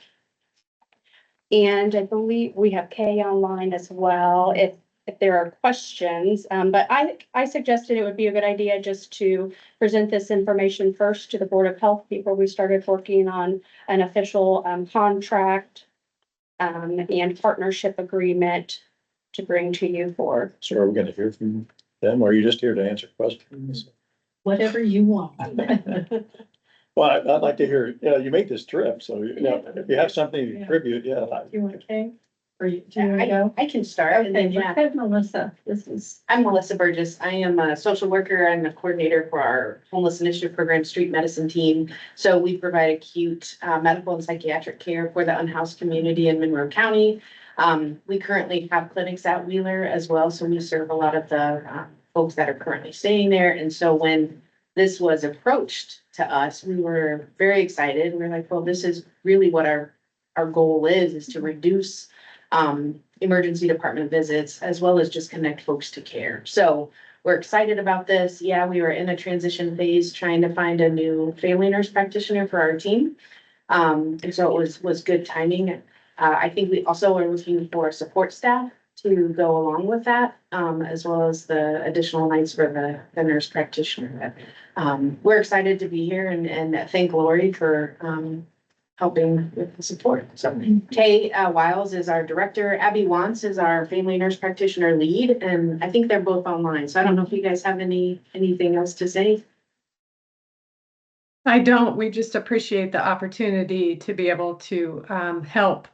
And I believe we have Kay online as well, if there are questions. But I suggested it would be a good idea just to present this information first to the Board of Health before we started working on an official contract and partnership agreement to bring to you for. So are we gonna hear from them, or are you just here to answer questions? Whatever you want. Well, I'd like to hear, you make this trip, so, if you have something to contribute, You want Kay? Or do you want to go? I can start and then, Okay, yeah. go ahead, Melissa. This is. I'm Melissa Burgess. I am a social worker. I'm a coordinator for our homeless initiative program, street medicine team. So we provide acute medical and psychiatric care for the unhoused community in Monroe County. We currently have clinics at Wheeler as well, so we serve a lot of the folks that are currently staying there. And so when this was approached to us, we were very excited. We were like, well, this is really what our goal is to reduce emergency department visits, as well as just connect folks to care. So we're excited about this. Yeah, we were in a transition phase trying to find a new family nurse practitioner for our team. And so it was good timing. I think we also are looking for support staff to go along with that, as well as the additional nights for the nurse practitioner. We're excited to be here and thank Lori for helping with the support. So Kay Wiles is our director. Abby Wantz is our family nurse practitioner lead, and I think they're both online. So I don't know if you guys have anything else to say. I don't. We just appreciate the opportunity to be able to help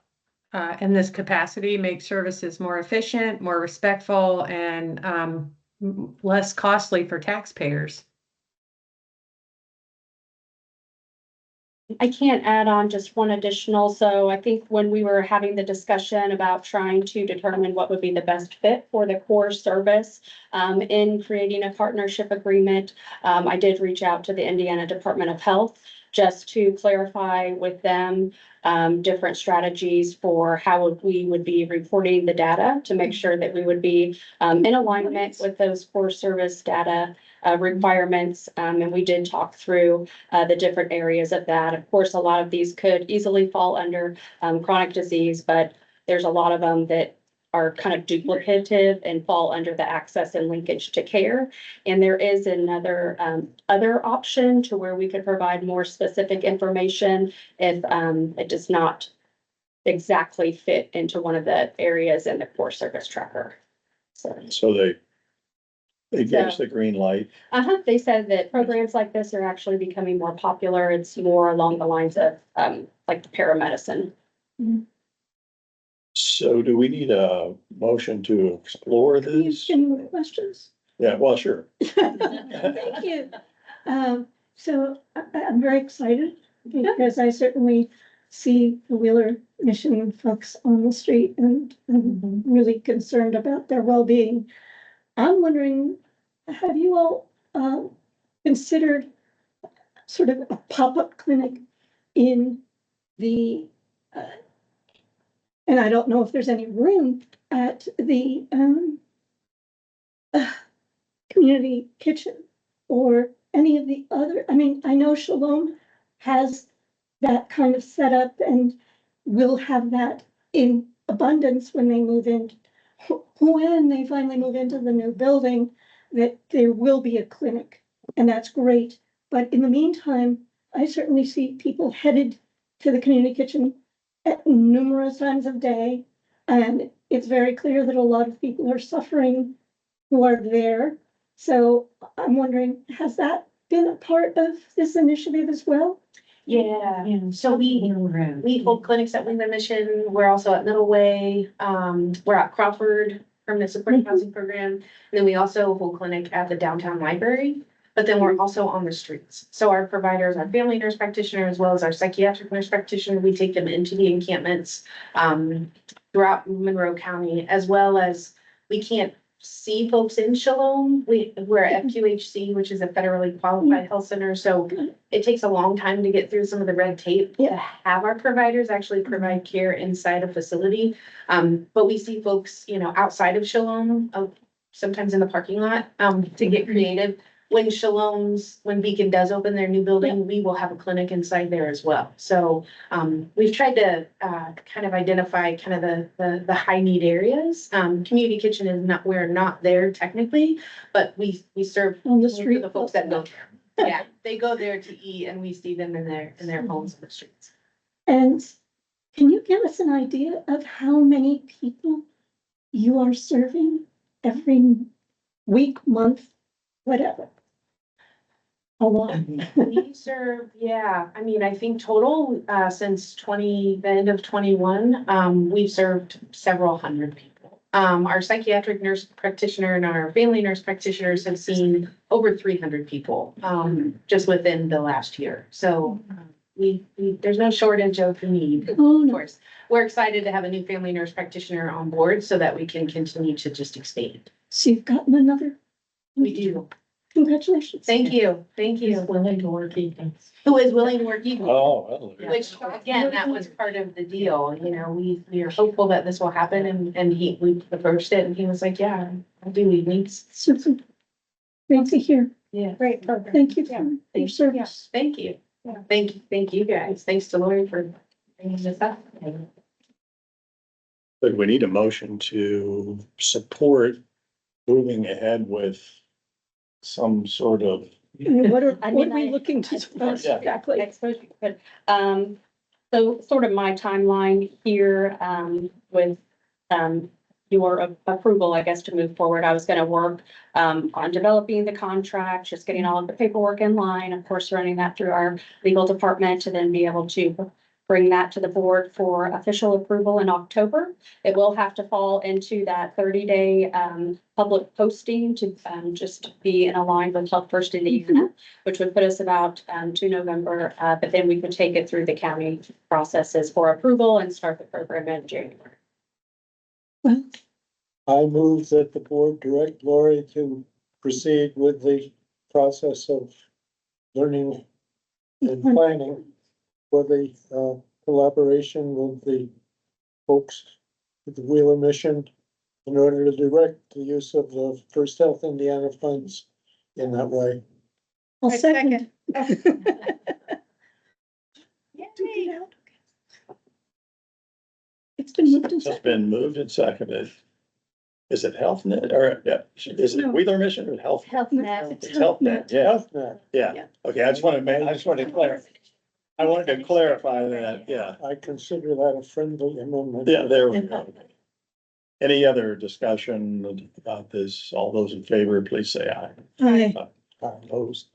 in this capacity, make services more efficient, more respectful, and less costly for taxpayers. I can't add on just one additional. So I think when we were having the discussion about trying to determine what would be the best fit for the core service in creating a partnership agreement, I did reach out to the Indiana Department of Health just to clarify with them different strategies for how we would be reporting the data to make sure that we would be in alignment with those core service data requirements. And we did talk through the different areas of that. Of course, a lot of these could easily fall under chronic disease, but there's a lot of them that are kind of duplicative and fall under the access and linkage to care. And there is another other option to where we could provide more specific information if it does not exactly fit into one of the areas in the core service tracker. So they gave us the green light. They said that programs like this are actually becoming more popular. It's more along the lines of like the paramedicine. So do we need a motion to explore Can you this? give me questions? Yeah, well, sure. Thank you. So I'm very excited because I certainly see the Wheeler Mission folks on the street and I'm really concerned about their well-being. I'm wondering, have you all considered sort of a pop-up clinic in the, and I don't know if there's any room at the community kitchen or any of the other, I mean, I know Shalom has that kind of setup and will have that in abundance when they move in. When they finally move into the new building, that there will be a clinic, and that's great. But in the meantime, I certainly see people headed to the community kitchen at numerous times of day And it's very clear that a lot of people are suffering who are there. So I'm wondering, has that been a part of this initiative as well? Yeah, so we hold clinics at Wingman Mission. We're also at Middle Way. We're at Crawford Permanent Supportive Housing Program. And then we also hold clinic at the downtown library, but then we're also on the streets. So our providers, our family nurse practitioner, as well as our psychiatric nurse practitioner, we take them into the encampments throughout Monroe County, as well as we can't see folks in Shalom. We're at FQHC, which is a federally qualified health center. So it takes a long time to get through some of the red tape to have our providers actually provide care inside a facility. But we see folks, outside of Shalom, sometimes in the parking lot, to get creative. When Beacon does open their new building, we will have a clinic inside there as well. So we've tried to kind of identify kind of the high need areas. Community kitchen is not, we're not there technically, but we serve On the most of street. the folks that go there. Yeah, they go there to eat and we see them in their homes on the streets. And can you give us an idea of how many people you are serving every week, month, whatever? A lot. We serve, I think total, since the end of 21, we've served several hundred people. Our psychiatric nurse practitioner and our family nurse practitioners have seen over 300 people, just within the last year. So there's no shortage of need, Oh, of no. course. We're excited to have a new family nurse practitioner on board so that we can continue to just expand. So you've gotten another? We do. Congratulations. Thank you. Willing to work evenings. Who is willing to work evenings? Oh, well. Which, again, that was part of the deal, we are hopeful that this will happen and we approached it and he was like, yeah, I'll do evenings. Super. Great to hear. Yeah. Great program. Thank you for your service. Thank you. Thank you guys. Thanks to Lori for bringing this up. But we need a motion to support moving ahead with some sort of, I mean, what are I we mean, looking to support Yeah. exactly? I suppose you could, so sort of my timeline here, with, your approval, I guess, to move forward, I was gonna work, on developing the contract, just getting all of the paperwork in line, of course, running that through our legal department to then be able to bring that to the board for official approval in October. It will have to fall into that 30-day, public posting to, just be in line with Health First Indiana, which would put us about, to November, but then we could take it through the county processes for approval and start the program in January. Well, I move that the board direct Lori to proceed with the process of learning and planning for the collaboration with the folks at the Wheeler Mission in order to direct the use of the First Health Indiana funds in that way. I'll I second. It's been moved and it's seconded. been moved and seconded. Is it HealthNet or, is it No. Wheeler Mission or Health? HealthNet. It's HealthNet, yeah, HealthNet, yeah. Okay, I just wanted to clarify. I wanted to clarify that, yeah. I consider that a friendly amendment. Yeah, there we go. Any other discussion about this? All those in favor, please say aye. Aye. Opposed.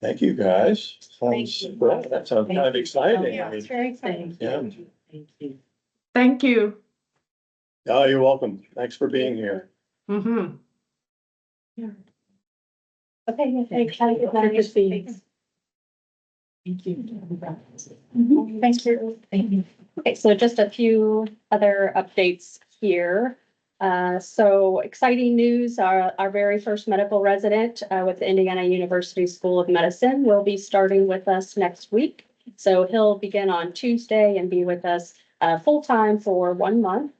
Thank you, guys. Sounds, well, that sounds kind of exciting. Yeah, I mean, very exciting. Yeah, Thank you. oh, you're welcome. Thanks for being here. Mm-hmm. Okay, thanks. Have a good night. Thanks. Thank you. Thank you. Okay, so just a few other updates here. So exciting news, our very first medical resident with the Indiana University School of Medicine will be starting with us next week. So he'll begin on Tuesday and be with us full-time for 1 month.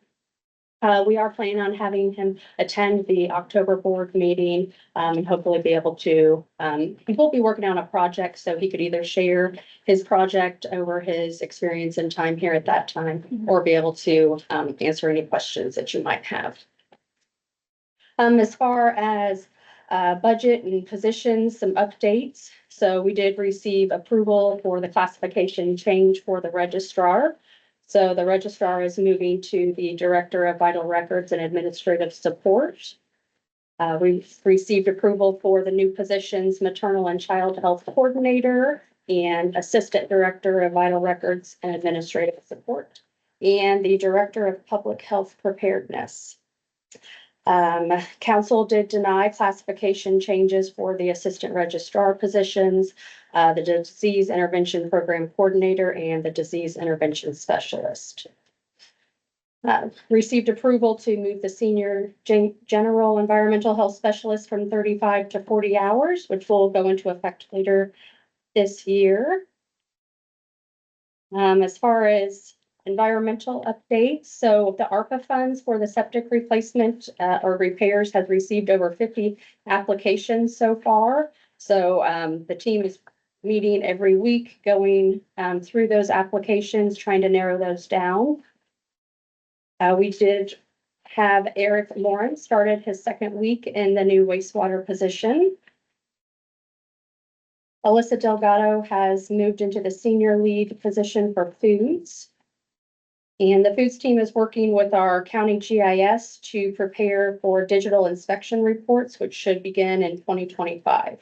We are planning on having him attend the October board meeting and hopefully be able to, he will be working on a project, so he could either share his project over his experience and time here at that time, or be able to answer any questions that you might have. As far as budget and positions, some updates. So we did receive approval for the classification change for the registrar. So the registrar is moving to the Director of Vital Records and Administrative Support. We've received approval for the new positions, Maternal and Child Health Coordinator and Assistant Director of Vital Records and Administrative Support, and the Director of Public Health Preparedness. Council did deny classification changes for the Assistant Registrar positions, the Disease Intervention Program Coordinator, and the Disease Intervention Specialist. Received approval to move the Senior General Environmental Health Specialist from 35 to 40 hours, which will go into effect later this year. As far as environmental updates, so the ARPA funds for the septic replacement or repairs has received over 50 applications so far. So the team is meeting every week, going through those applications, trying to narrow those down. We did have Eric Lawrence started his second week in the new wastewater position. Alyssa Delgado has moved into the senior lead position for foods. And the foods team is working with our county GIS to prepare for digital inspection reports, which should begin in 2025.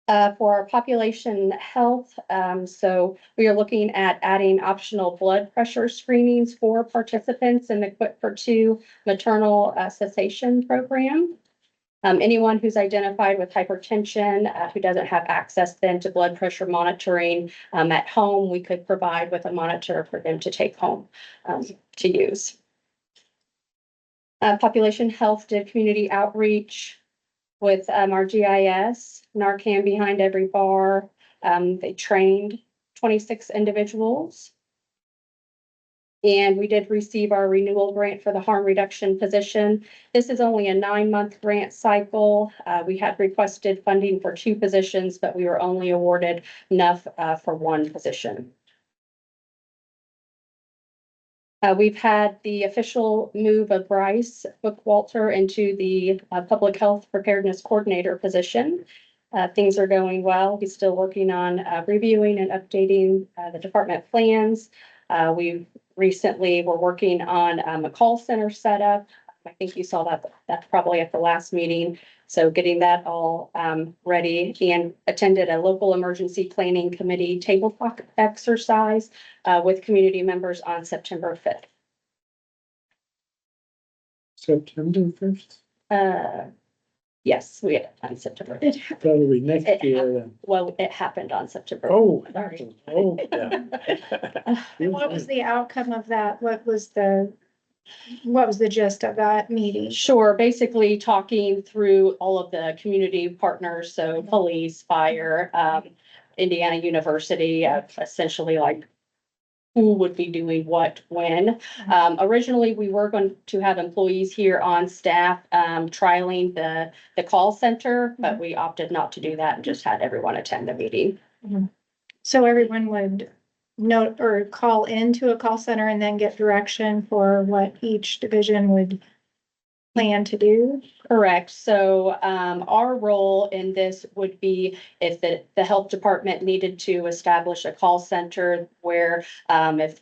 For our population health, so we are looking at adding optional blood pressure screenings for participants in the Quit for Two maternal cessation program. Anyone who's identified with hypertension, who doesn't have access then to blood pressure monitoring at home, we could provide with a monitor for them to take home to use. Population health did community outreach with our GIS, Narcan behind every bar. They trained 26 individuals. And we did receive our renewal grant for the harm reduction position. This is only a 9-month grant cycle. We had requested funding for 2 positions, but we were only awarded enough for 1 position. We've had the official move of Bryce Bookwalter into the Public Health Preparedness Coordinator position. Things are going well. He's still working on reviewing and updating the department plans. We recently were working on a call center setup. I think you saw that probably at the last meeting. So getting that all ready, and attended a local emergency planning committee table talk exercise with community members on September 5th. September 1st? Yes, we had on September. It, Probably next It year then. Well, it happened on September. Oh. Sorry. Oh. And what was the outcome of that? What was the gist of that meeting? Sure, basically talking through all of the community partners, so police, fire, Indiana University, essentially like who would be doing what when. Originally, we were going to have employees here on staff trialing the call center, but we opted not to do that and just had everyone attend the meeting. So everyone would note or call into a call center and then get direction for what each division would plan to do? Correct. So our role in this would be if the health department needed to establish a call center where if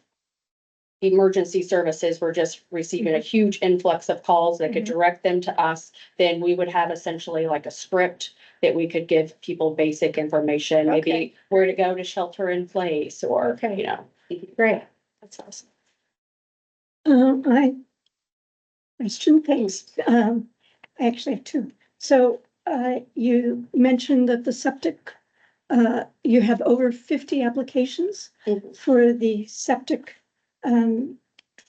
emergency services were just receiving a huge influx of calls that could direct them to us, then we would have essentially like a script that we could give people basic information, maybe Okay. where to go to shelter in place or, Okay. you know. Great. That's awesome. I question things. I actually have 2. So you mentioned that the septic, you have over 50 applications Mhm. for the septic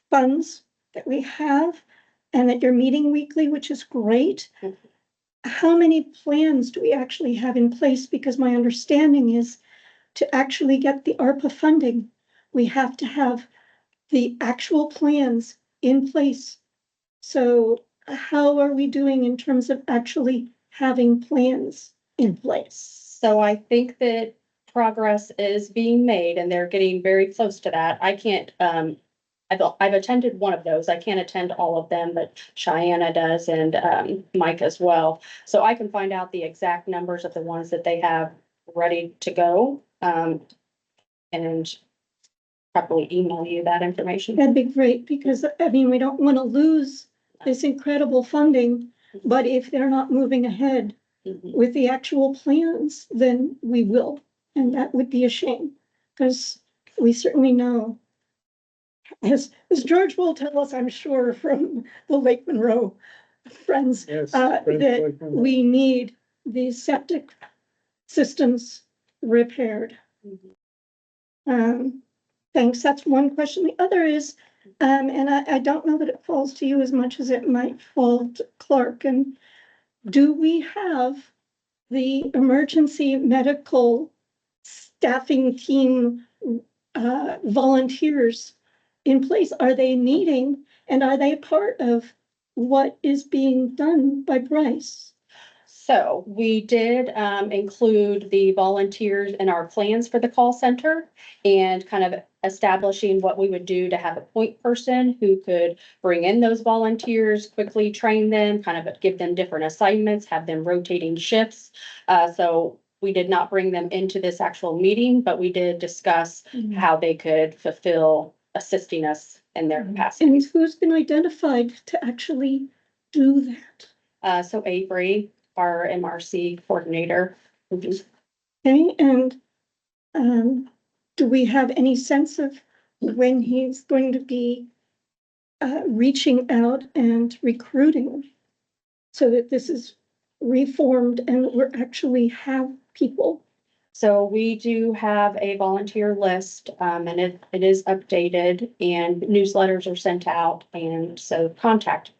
funds that we have, and that you're meeting weekly, which is great. Mhm. How many plans do we actually have in place? Because my understanding is to actually get the ARPA funding, we have to have the actual plans in place. So how are we doing in terms of actually having plans in place? So I think that progress is being made and they're getting very close to that. I can't, I've attended one of those. I can't attend all of them, but Cheyenne does and Mike as well. So I can find out the exact numbers of the ones that they have ready to go. And probably email you that information. That'd be great, because, I mean, we don't want to lose this incredible funding, but if they're not moving ahead Mhm. with the actual plans, then we will, and that would be a shame, because we certainly know, as George will tell us, I'm sure, from the Lake Monroe friends, Yes. that Friends. we need these septic systems repaired. Thanks, that's one question. The other is, and I don't know that it falls to you as much as it might fall to Clark, and do we have the emergency medical staffing team, volunteers in place? Are they meeting, and are they part of what is being done by Bryce? So we did include the volunteers in our plans for the call center and kind of establishing what we would do to have a point person who could bring in those volunteers, quickly train them, kind of give them different assignments, have them rotating shifts. So we did not bring them into this actual meeting, but we did discuss how they could fulfill assisting us in their capacity. And who's been identified to actually do that? So Avery, our MRC coordinator. Okay, and, do we have any sense of when he's going to be, reaching out and recruiting, so that this is reformed and we're actually have people? So we do have a volunteer list, and it is updated and newsletters are sent out. And so contact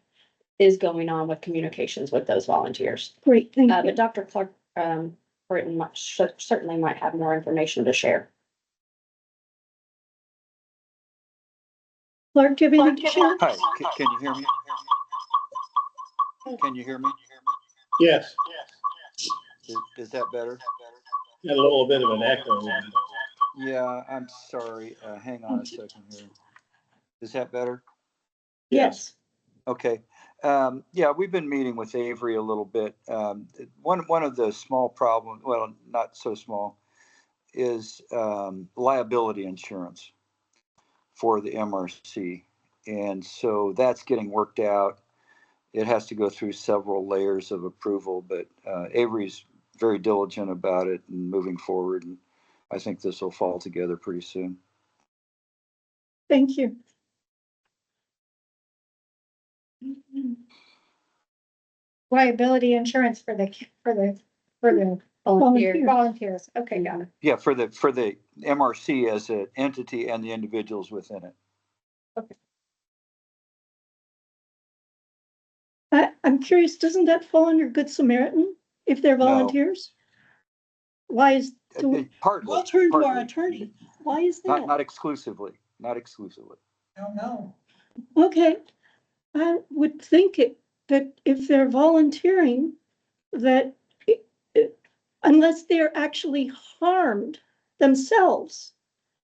is going on with communications with those volunteers. Great, thank you. But Dr. Clark, Britton certainly might have more information to share. Clark, do you have anything to share? Hi, can you hear me? Can you hear me? Yes, Is that better? a little bit of an echo. Yeah, I'm sorry. Hang on a second here. Is that better? Yes. Okay. Yeah, we've been meeting with Avery a little bit. One of the small problems, well, not so small, is liability insurance for the MRC. And so that's getting worked out. It has to go through several layers of approval, but Avery's very diligent about it and moving forward. And I think this will fall together pretty soon. Thank you. Liability insurance for the volunteers. Okay, got it. Yeah, for the MRC as an entity and the individuals within it. I'm curious, doesn't that fall under Good Samaritan if they're No. volunteers? Why is, Partly. we'll turn to our partly. attorney. Why is that? Not exclusively, not exclusively. Okay, I would think that if they're volunteering, that unless they're actually harmed themselves,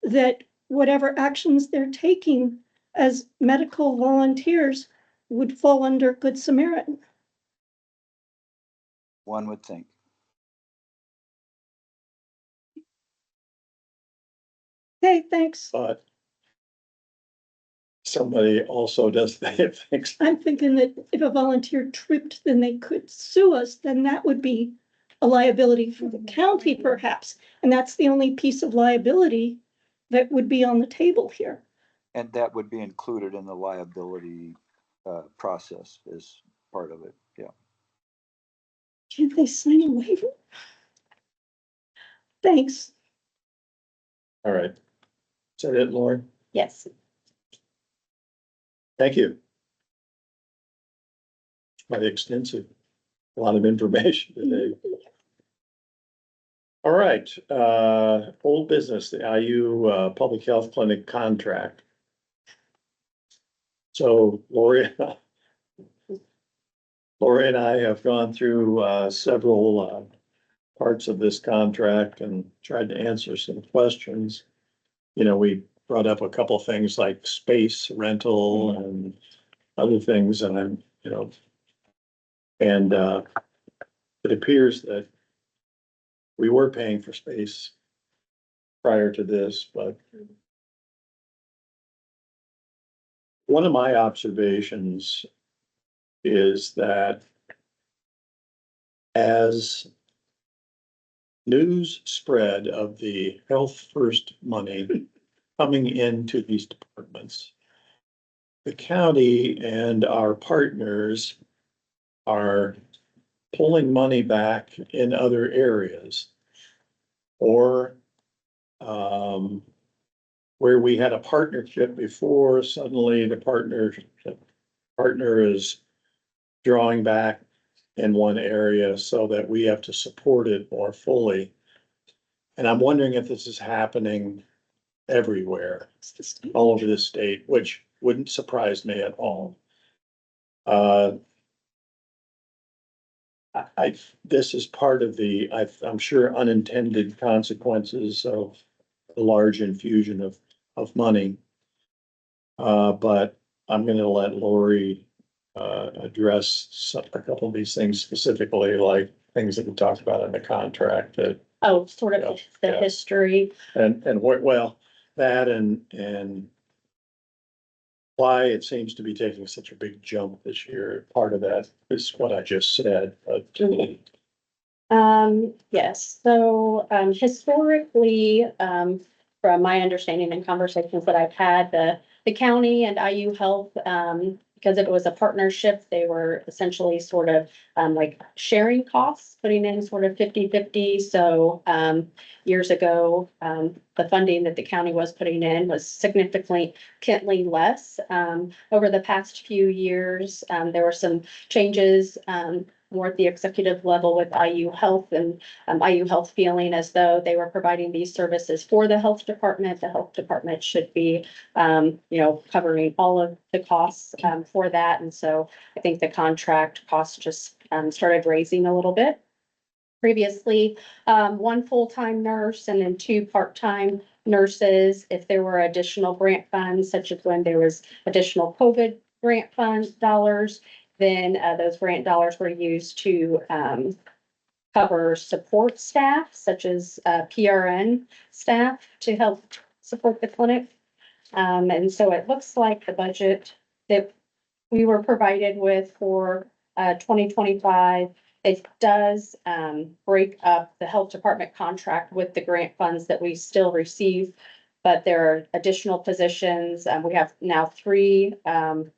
that whatever actions they're taking as medical volunteers would fall under Good Samaritan. One would think. Okay, thanks. But somebody also does things. I'm thinking that if a volunteer tripped, then they could sue us, then that would be a liability for the county perhaps. And that's the only piece of liability that would be on the table here. And that would be included in the liability process as part of it. Yeah. Can't they sign a waiver? Thanks. All right. Is that it, Lauren? Yes. Thank you. Quite extensive, a lot of information today. All right, old business, the IU Public Health Clinic contract. So Lori and I have gone through several parts of this contract and tried to answer some questions. You know, we brought up a couple things like space rental and other things, and I'm, you know, and it appears that we were paying for space prior to this, but one of my observations is that as news spread of the Health First money coming into these departments, the county and our partners are pulling money back in other areas. Or where we had a partnership before, suddenly the partner is drawing back in one area so that we have to support it more fully. And I'm wondering if this is happening everywhere, all over the state, which wouldn't surprise me at all. This is part of the, I'm sure, unintended consequences of the large infusion of money. But I'm gonna let Lori address a couple of these things specifically, like things that we talked about in the contract that, Oh, sort of the Yeah. history. and what, well, that and why it seems to be taking such a big jump this year. Part of that is what I just said, but Yes, so, historically, from my understanding and conversations that I've had, the county and IU Health, because it was a partnership, they were essentially sort of, like sharing costs, putting in sort of 50-50. So, years ago, the funding that the county was putting in was significantly less. Over the past few years, there were some changes, more at the executive level with IU Health and IU Health feeling as though they were providing these services for the health department. The health department should be, covering all of the costs for that. And so I think the contract costs just started raising a little bit. Previously, one full-time nurse and then 2 part-time nurses. If there were additional grant funds, such as when there was additional COVID grant fund dollars, then those grant dollars were used to cover support staff, such as PRN staff, to help support the clinic. And so it looks like the budget that we were provided with for 2025, it does break up the health department contract with the grant funds that we still receive. But there are additional positions. We have now 3.9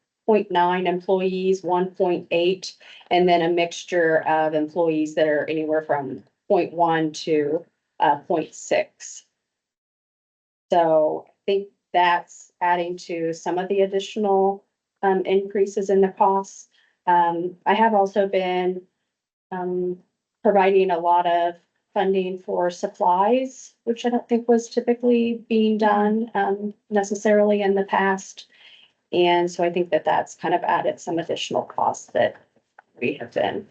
employees, 1.8, and then a mixture of employees that are anywhere from 0.1 to 0.6. So I think that's adding to some of the additional increases in the costs. I have also been providing a lot of funding for supplies, which I don't think was typically being done necessarily in the past. And so I think that that's kind of added some additional costs that we have been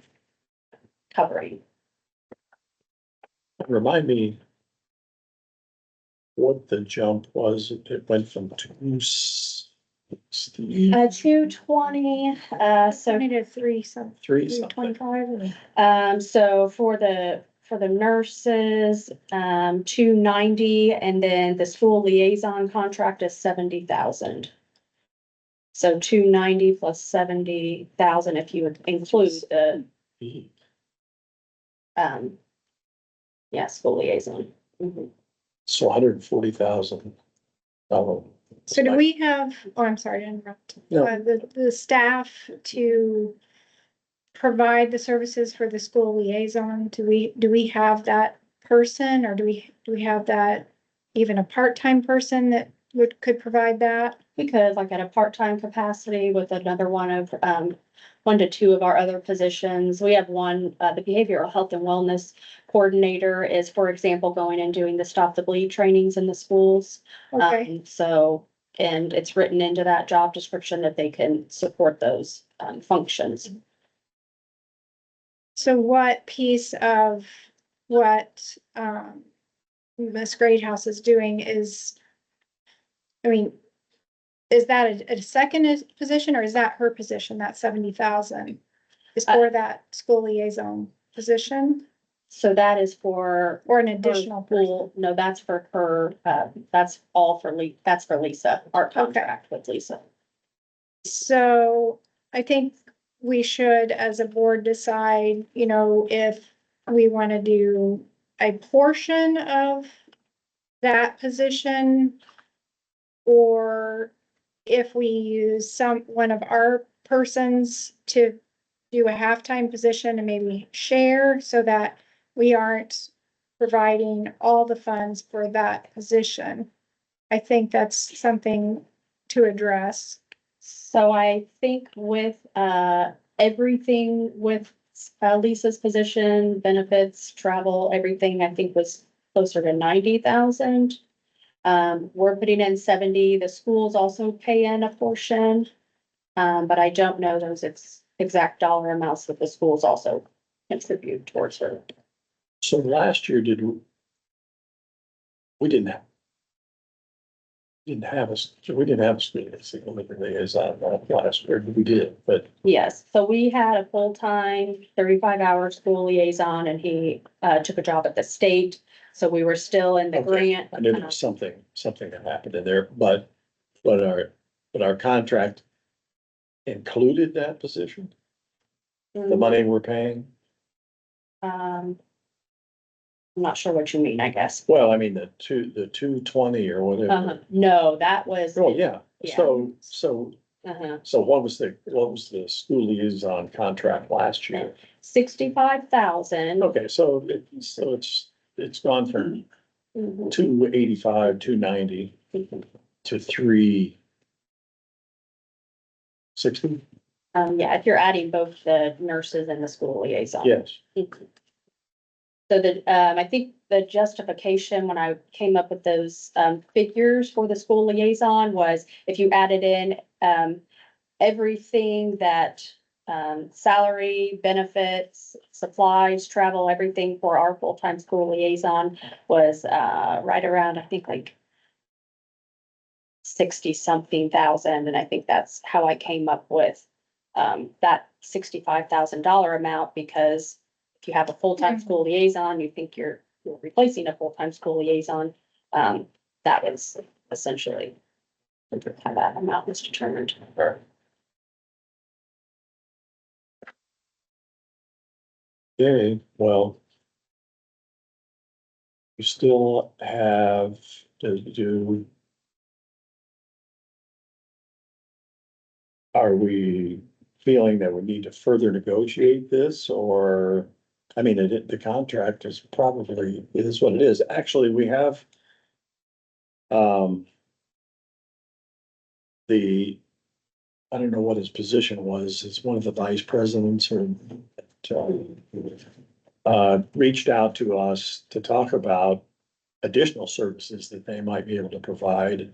covering. remind me what the jump was. It went from 260, 220, so 20 to 3, so 3 something. 25. so for the nurses, 290, and then the school liaison contract is 70,000. So 290 plus 70,000 if you would include the school liaison. Mhm. So $140,000. So do we have, oh, I'm sorry to interrupt. No. The staff to provide the services for the school liaison? Do we have that person, or do we have that, even a part-time person that could provide that? Because like at a part-time capacity with another one to 2 of our other positions. We have one, the behavioral health and wellness coordinator is, for example, going and doing the Stop the Bleed trainings in the schools. Okay, And it's written into that job description that they can support those functions. so what piece of what Ms. Greathouse is doing is, I mean, is that a second position, or is that her position, that 70,000 is for that school liaison position, So that is for or an additional person? school. No, that's for her. That's all for that's for Lisa, our contract with Lisa. So I think we should, as a board, decide, you know, if we want to do a portion of that position, or if we use one of our persons to do a halftime position and maybe share so that we aren't providing all the funds for that position. I think that's something to address. So I think with, everything with, Lisa's position, benefits, travel, everything, I think was closer to 90,000. We're putting in 70, the schools also pay in a portion. But I don't know those exact dollar amounts that the schools also contribute towards her. So last year, we didn't have a school liaison last year, we did, but Yes, so we had a full-time 35-hour school liaison and he, took a job at the state. So we were still in the Okay. grant. I knew there was something that happened in there, but our contract included that position, the money we're paying. I'm not sure what you mean, I guess. Well, I mean, the 220 or whatever. No, that was. Oh, yeah. Yeah. So Uh-huh. what was the school liaison contract last year? 65,000. Okay, so it's gone from Mhm. 285, 290 to 360? Yeah, if you're adding both the nurses and the school liaison. Yes. So I think the justification when I came up with those, figures for the school liaison was if you added in, everything that, salary, benefits, supplies, travel, everything for our full-time school liaison was, right around, I think like 60-something thousand, and I think that's how I came up with, that $65,000 amount, because if you have a full-time school liaison, you think you're replacing a full-time school liaison. That was essentially how that amount was determined. Okay, well, you still have to do. Are we feeling that we need to further negotiate this, or, I mean, the contract is probably, it is what it is. Actually, we have I don't know what his position was, it's one of the vice presidents or reached out to us to talk about additional services that they might be able to provide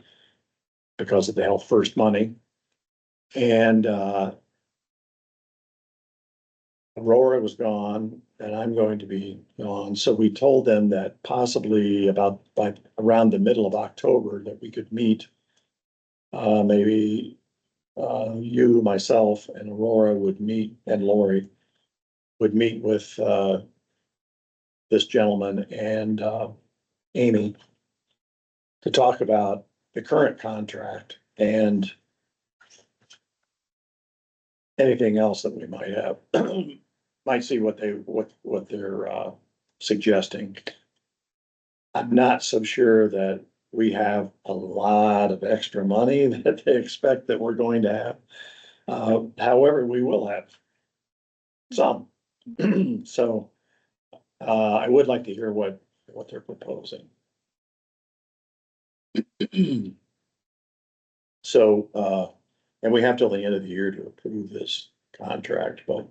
because of the Health First money. And Aurora was gone and I'm going to be gone. So we told them that possibly by around the middle of October that we could meet. Maybe you, myself, and Aurora would meet, and Lori would meet with this gentleman and Amy to talk about the current contract and anything else that we might have. Might see what they're suggesting. I'm not so sure that we have a lot of extra money that they expect that we're going to have. However, we will have some. So I would like to hear what they're proposing. So, and we have till the end of the year to approve this contract, but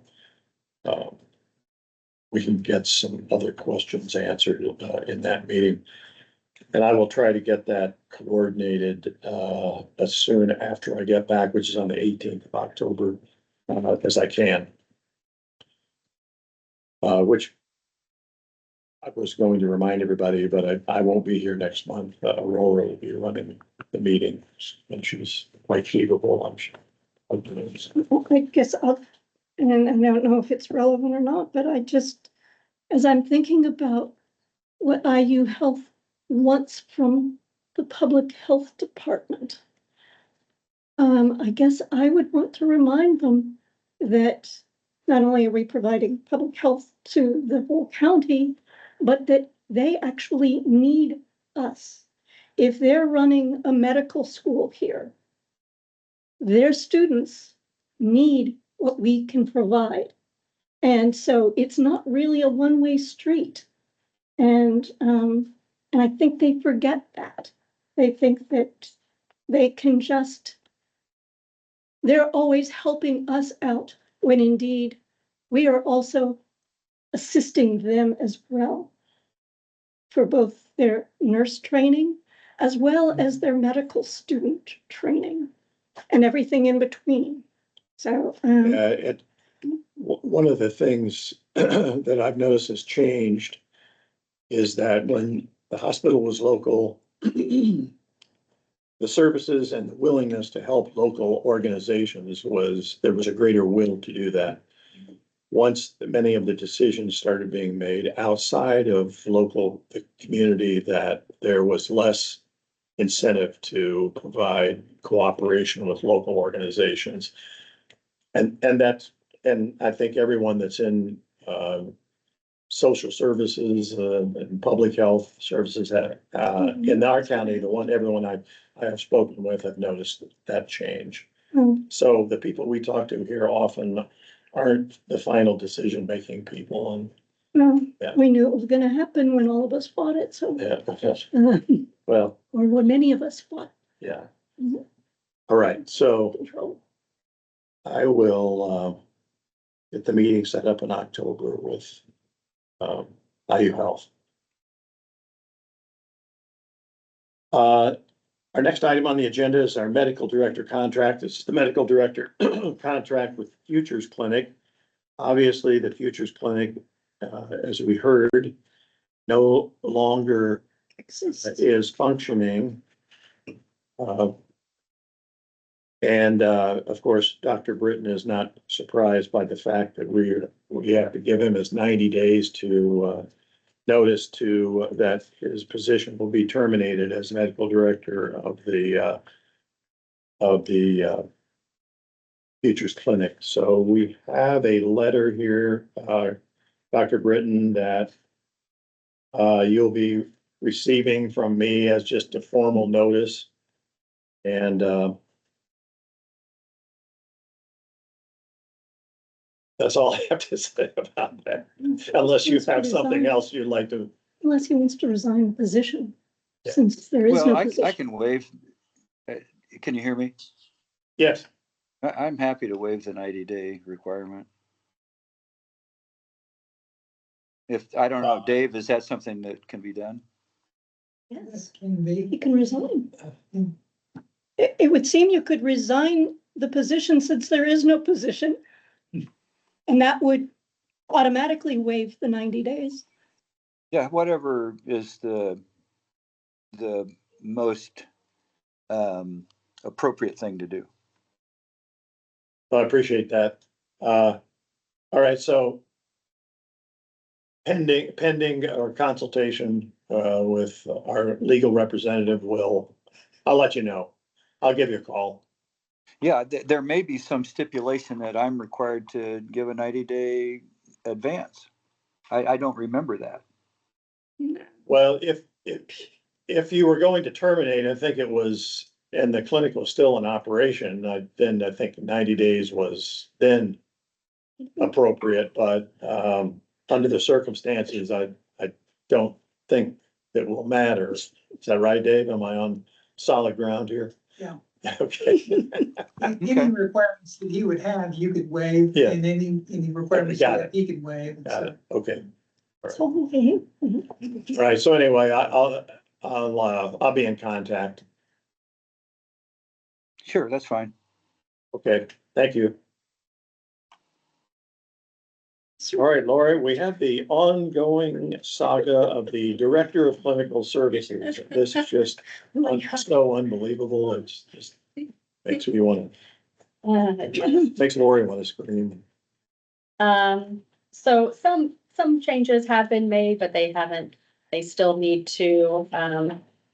we can get some other questions answered in that meeting. And I will try to get that coordinated as soon after I get back, which is on the 18th of October, as I can. Which I was going to remind everybody, but I won't be here next month. Aurora will be running the meeting, and she's quite capable, I'm sure. I guess and I don't know if it's relevant or not, but as I'm thinking about what IU Health wants from the public health department, I guess I would want to remind them that not only are we providing public health to the whole county, but that they actually need us. If they're running a medical school here, their students need what we can provide. And so it's not really a one-way street. And I think they forget that. They think that they can just, they're always helping us out when indeed we are also assisting them as well for both their nurse training as well as their medical student training and everything in between. So, one of the things that I've noticed has changed is that when the hospital was local, the services and the willingness to help local organizations there was a greater will to do that. Once many of the decisions started being made outside of the community, that there was less incentive to provide cooperation with local organizations. And I think everyone that's in social services and public health services in our county, everyone I have spoken with have noticed that change. So the people we talk to here often aren't the final decision-making people, and we knew it was going to happen when all of us fought it. So, well, or when many of us fought. Yeah. All right, so Control. I will get the meeting set up in October with IU Health. Our next item on the agenda is our medical director contract. This is the medical director contract with Futures Clinic. Obviously, the Futures Clinic, as we heard, no longer is functioning. And of course, Dr. Britton is not surprised by the fact that we have to give him his 90 days to notice that his position will be terminated as medical director of the Futures Clinic. So we have a letter here, Dr. Britton, that you'll be receiving from me as just a formal notice. And that's all I have to say about that, unless you have something else you'd like to. Unless he wants to resign the position, since there is no position. I can waive. Can you hear me? Yes. I'm happy to waive the 90-day requirement. I don't know, Dave, is that something that can be done? Yes, he can resign. It would seem you could resign the position since there is no position. And that would automatically waive the 90 days. Yeah, whatever is the most appropriate thing to do. Well, I appreciate that. All right, so pending or consultation with our legal representative, I'll let you know. I'll give you a call. Yeah, there may be some stipulation that I'm required to give a 90-day advance. I don't remember that. Well, if you were going to terminate, I think it was, and the clinic was still in operation, then I think 90 days was then appropriate, but under the circumstances, I don't think it will matter. Is that right, Dave? Am I on solid ground here? Yeah. Okay. Any requirements that he would have, you could waive, Yeah. and any requirements that he could waive. Got it. Okay. So, okay. All right. So anyway, I'll be in contact. Sure, that's fine. Okay. Thank you. All right, Lori, we have the ongoing saga of the Director of Clinical Services. This is just so unbelievable. It's just makes me want to, makes Lori want to scream. So some changes have been made, but they still need to,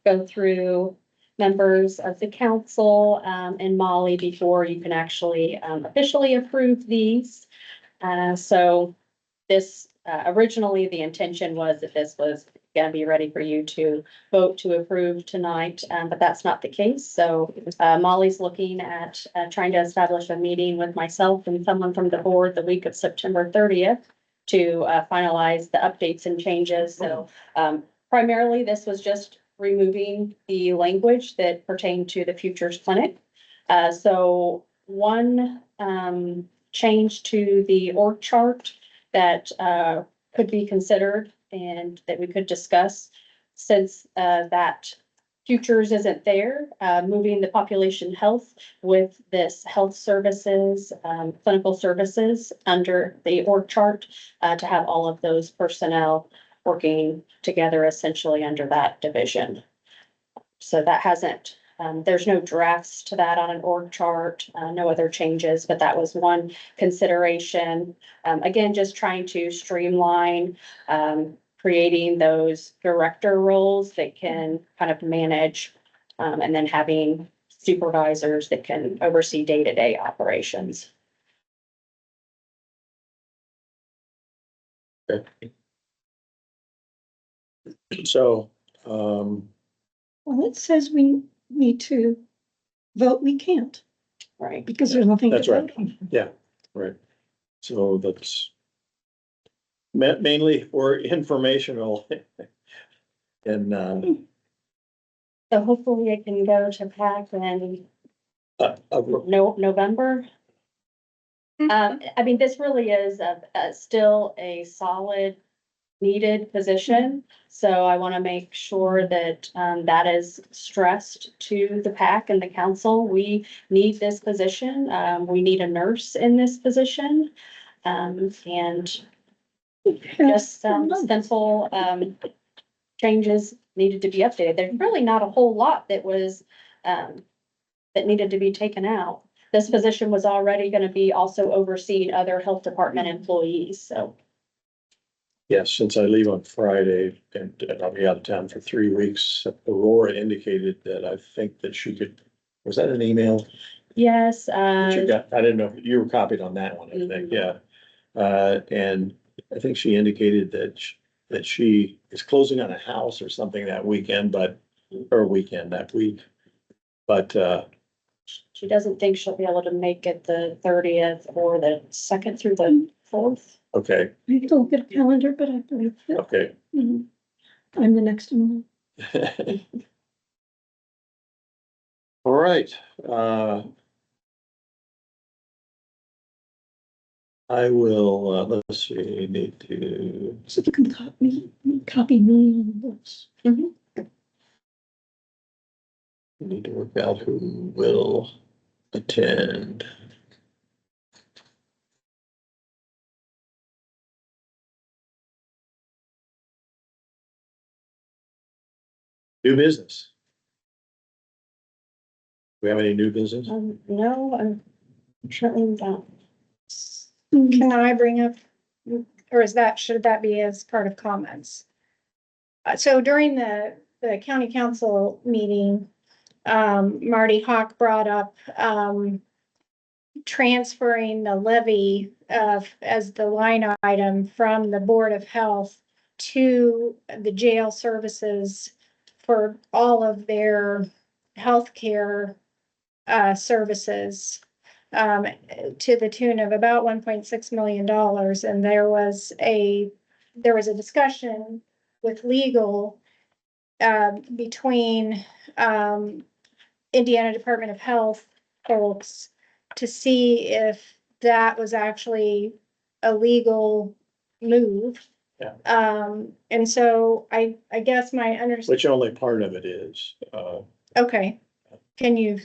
go through members of the council, and Molly before you can actually, officially approve these. So this, originally, the intention was that this was gonna be ready for you to vote to approve tonight, but that's not the case. So, Molly's looking at, trying to establish a meeting with myself and someone from the board the week of September 30th to, finalize the updates and changes. So, primarily, this was just removing the language that pertained to the Futures Clinic. So one, change to the org chart that, could be considered and that we could discuss since, that Futures isn't there, moving the population health with this health services, clinical services under the org chart, to have all of those personnel working together essentially under that division. So that hasn't, there's no drafts to that on an org chart, no other changes, but that was one consideration. Again, just trying to streamline, creating those director roles that can kind of manage, and then having supervisors that can oversee day-to-day operations. So, Well, it says we need to vote, we can't, Right. because there's nothing to that's right. vote on. Yeah, right. So that's mainly for informational and, So hopefully it can go to PAC in of November. I mean, this really is still a solid needed position. So I want to make sure that, that is stressed to the PAC and the council. We need this position. We need a nurse in this position. And just some simple, changes needed to be updated. There's really not a whole lot that was, that needed to be taken out. This position was already going to be also overseeing other health department employees, so. yes, since I leave on Friday and I'll be out of town for 3 weeks, Aurora indicated that I think that she could, was that an email? Yes, that you got? I didn't know if you were copied on that one, I think, yeah. And I think she indicated that she is closing on a house or something that weekend, that week. But, she doesn't think she'll be able to make it the 30th or the 2nd through the 4th. okay, I have to look at a calendar, but I believe that, okay. I'm the next in All right, I will, let's see, need to, so if you can copy me on this. need to work out who will attend. New business. Do we have any new business? No, I'm certainly not. Can I bring up, or should that be as part of comments? So during the county council meeting, Marty Hawk brought up, transferring the levy as the line item from the Board of Health to the jail services for all of their healthcare services, to the tune of about $1.6 million. And there was a discussion with legal, between, Indiana Department of Health folks to see if that was actually a legal move. Yeah. And so I guess my understanding. Which only part of it is, Okay, can you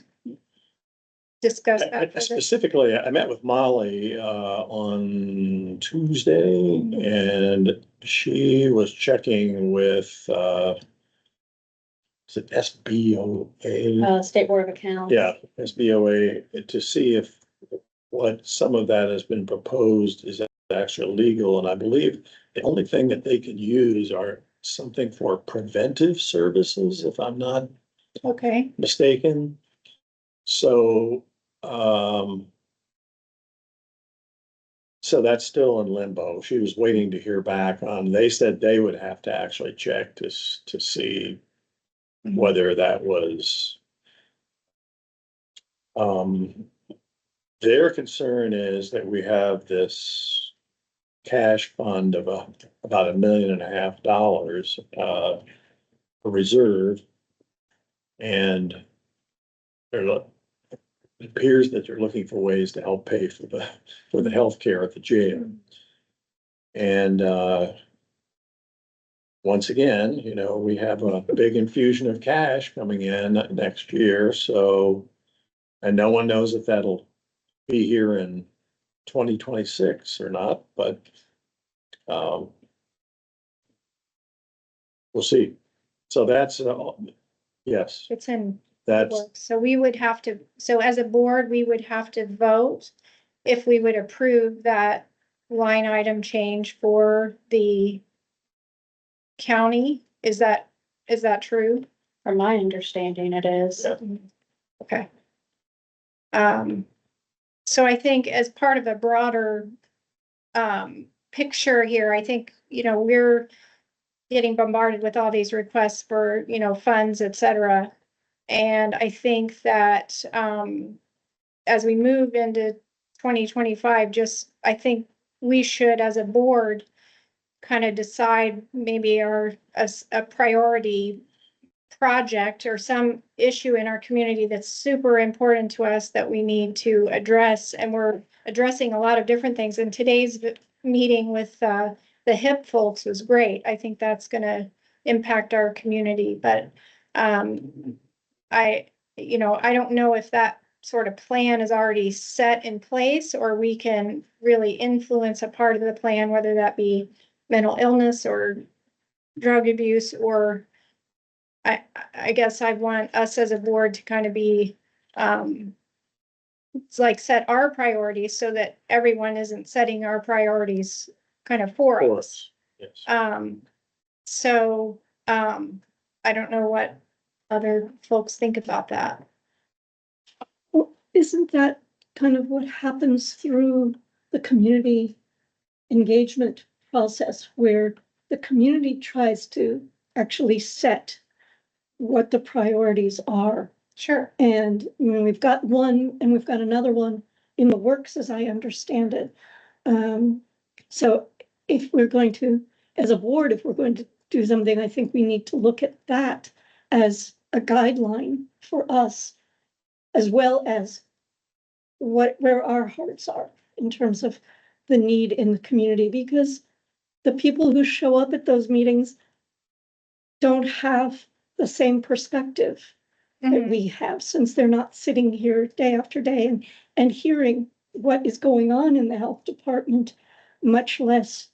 discuss that further? specifically, I met with Molly, on Tuesday and she was checking with, is it SBOA? State Board of Accounts. Yeah, SBOA, to see if what some of that has been proposed is actually legal. And I believe the only thing that they can use are something for preventive services, if I'm not Okay, mistaken. So, so that's still in limbo. She was waiting to hear back on, they said they would have to actually check to see whether that was, their concern is that we have this cash fund of about $1.5 million, reserve. And it appears that they're looking for ways to help pay for the healthcare at the jail. And, once again, you know, we have a big infusion of cash coming in next year, so, and no one knows if that'll be here in 2026 or not, but, we'll see. So that's, yes, it's in the that's, works. So we would have to, so as a board, we would have to vote if we would approve that line item change for the county. Is that true? From my understanding, it is. Yeah. Okay. So I think as part of a broader picture here, I think, you know, we're getting bombarded with all these requests for, you know, funds, et cetera. And I think that as we move into 2025, I think we should, as a board, kind of decide maybe a priority project or some issue in our community that's super important to us that we need to address. And we're addressing a lot of different things. And today's meeting with the HIP folks was great. I think that's going to impact our community. But I don't know if that sort of plan is already set in place, or we can really influence a part of the plan, whether that be mental illness or drug abuse, or I guess I want us as a board to kind of be, it's like set our priorities so that everyone isn't setting our priorities kind of for of us. course, yes. I don't know what other folks think about that. Well, isn't that kind of what happens through the community engagement process, where the community tries to actually set what the priorities are? Sure. And we've got one and we've got another one in the works, as I understand it. So if we're going to, as a board, if we're going to do something, I think we need to look at that as a guideline for us, as well as where our hearts are in terms of the need in the community, because the people who show up at those meetings don't have the same perspective that we have, since they're not sitting here day after day and hearing what is going on in the health department, much less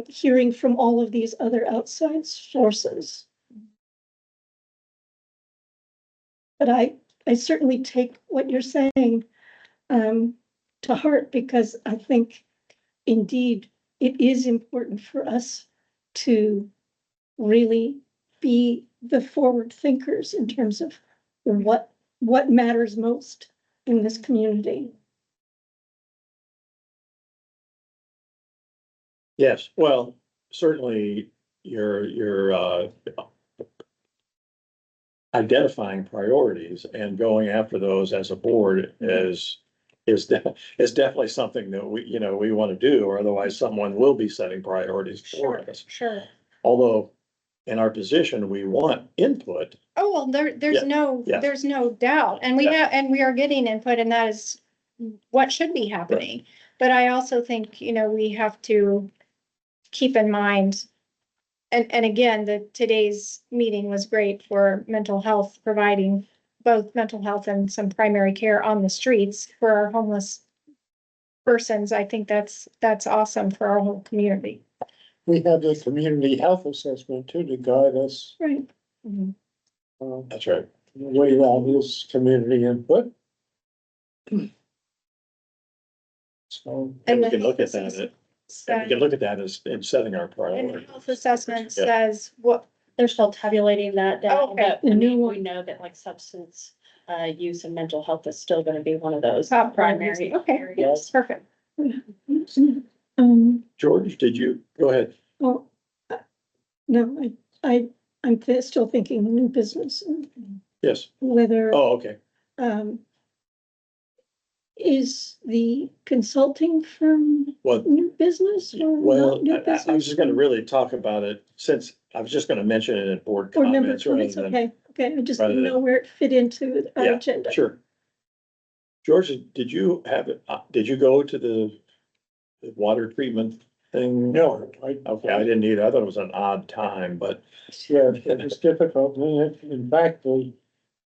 hearing from all of these other outside sources. But I certainly take what you're saying to heart, because I think indeed it is important for us to really be the forward thinkers in terms of what matters most in this community. Yes, well, certainly you're identifying priorities and going after those as a board is definitely something that we want to do, or otherwise someone will be setting priorities for us. Sure. Although in our position, we want input. Oh, well, there's no doubt. And we are getting input, and that is what should be happening. Right. But I also think, we have to keep in mind, and again, today's meeting was great for mental health, providing both mental health and some primary care on the streets for our homeless persons. I think that's awesome for our whole community. We have the community health assessment too to guide us. Right. Mm-hmm. That's right. The way that is community input. So. And we can look at that. And we can look at that as in setting our And priorities. the health assessment says what they're still tabulating that down, Okay. but The I new mean, we one. know that like substance use and mental health is still gonna be one of those Top primary Okay, areas. perfect. George, did you, go ahead. Well, no, I'm still thinking new business, Yes. whether, Oh, okay. um, is the consulting firm Well, new business or well, not new I was business? just gonna really talk about it since I was just gonna mention it in board Or member comments rather comments, than. okay, I just rather didn't than- know where it fit into our Yeah, agenda. sure. George, did you have it, did you go to the water treatment thing? No, Okay, I didn't either. I thought it was an odd time, but yeah, it was difficult. In fact,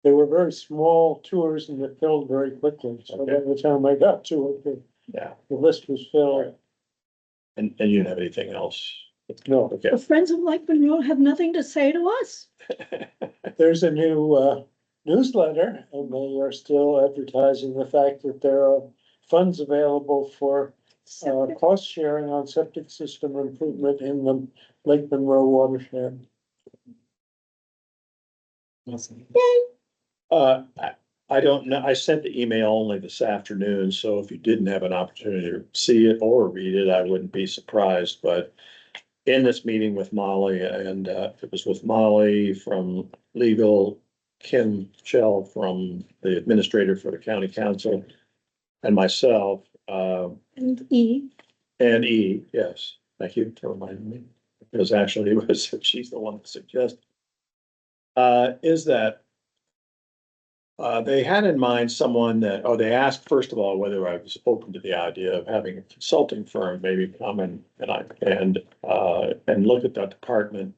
they were very small tours and they filled very quickly. So by the time I got to it, yeah. the list was filled. And you didn't have anything else? No, Okay. The Friends of Lake Monroe have nothing to say to us. there's a new newsletter and they are still advertising the fact that there are funds available for cost sharing on septic system improvement in the Lake Monroe watershed. I don't know. I sent the email only this afternoon, so if you didn't have an opportunity to see it or read it, I wouldn't be surprised, but in this meeting with Molly, and it was with Molly from legal, Kim Shell from the administrator for the county council, and myself, And E, and E, yes, thank you for reminding me, because actually it was, she's the one that suggested. Is that they had in mind someone that, they asked first of all whether I was open to the idea of having a consulting firm maybe come and look at that department,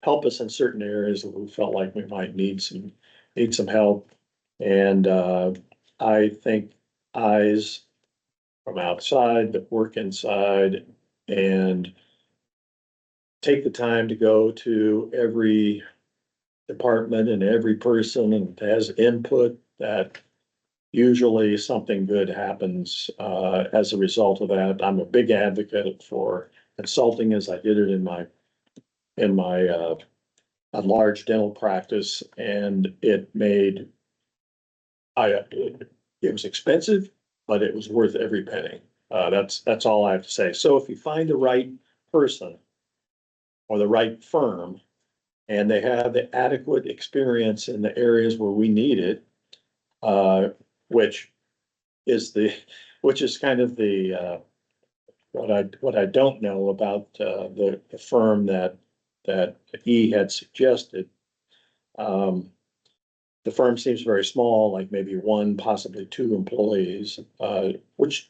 help us in certain areas that we felt like we might need some help. And I think eyes from outside that work inside and take the time to go to every department and every person and has input, that usually something good happens as a result of that. I'm a big advocate for consulting, as I did it in my a large dental practice, and it was expensive, but it was worth every penny. That's all I have to say. So if you find the right person or the right firm, and they have the adequate experience in the areas where we need it, which is kind of the what I don't know about the firm that E had suggested. The firm seems very small, like maybe one, possibly two employees, which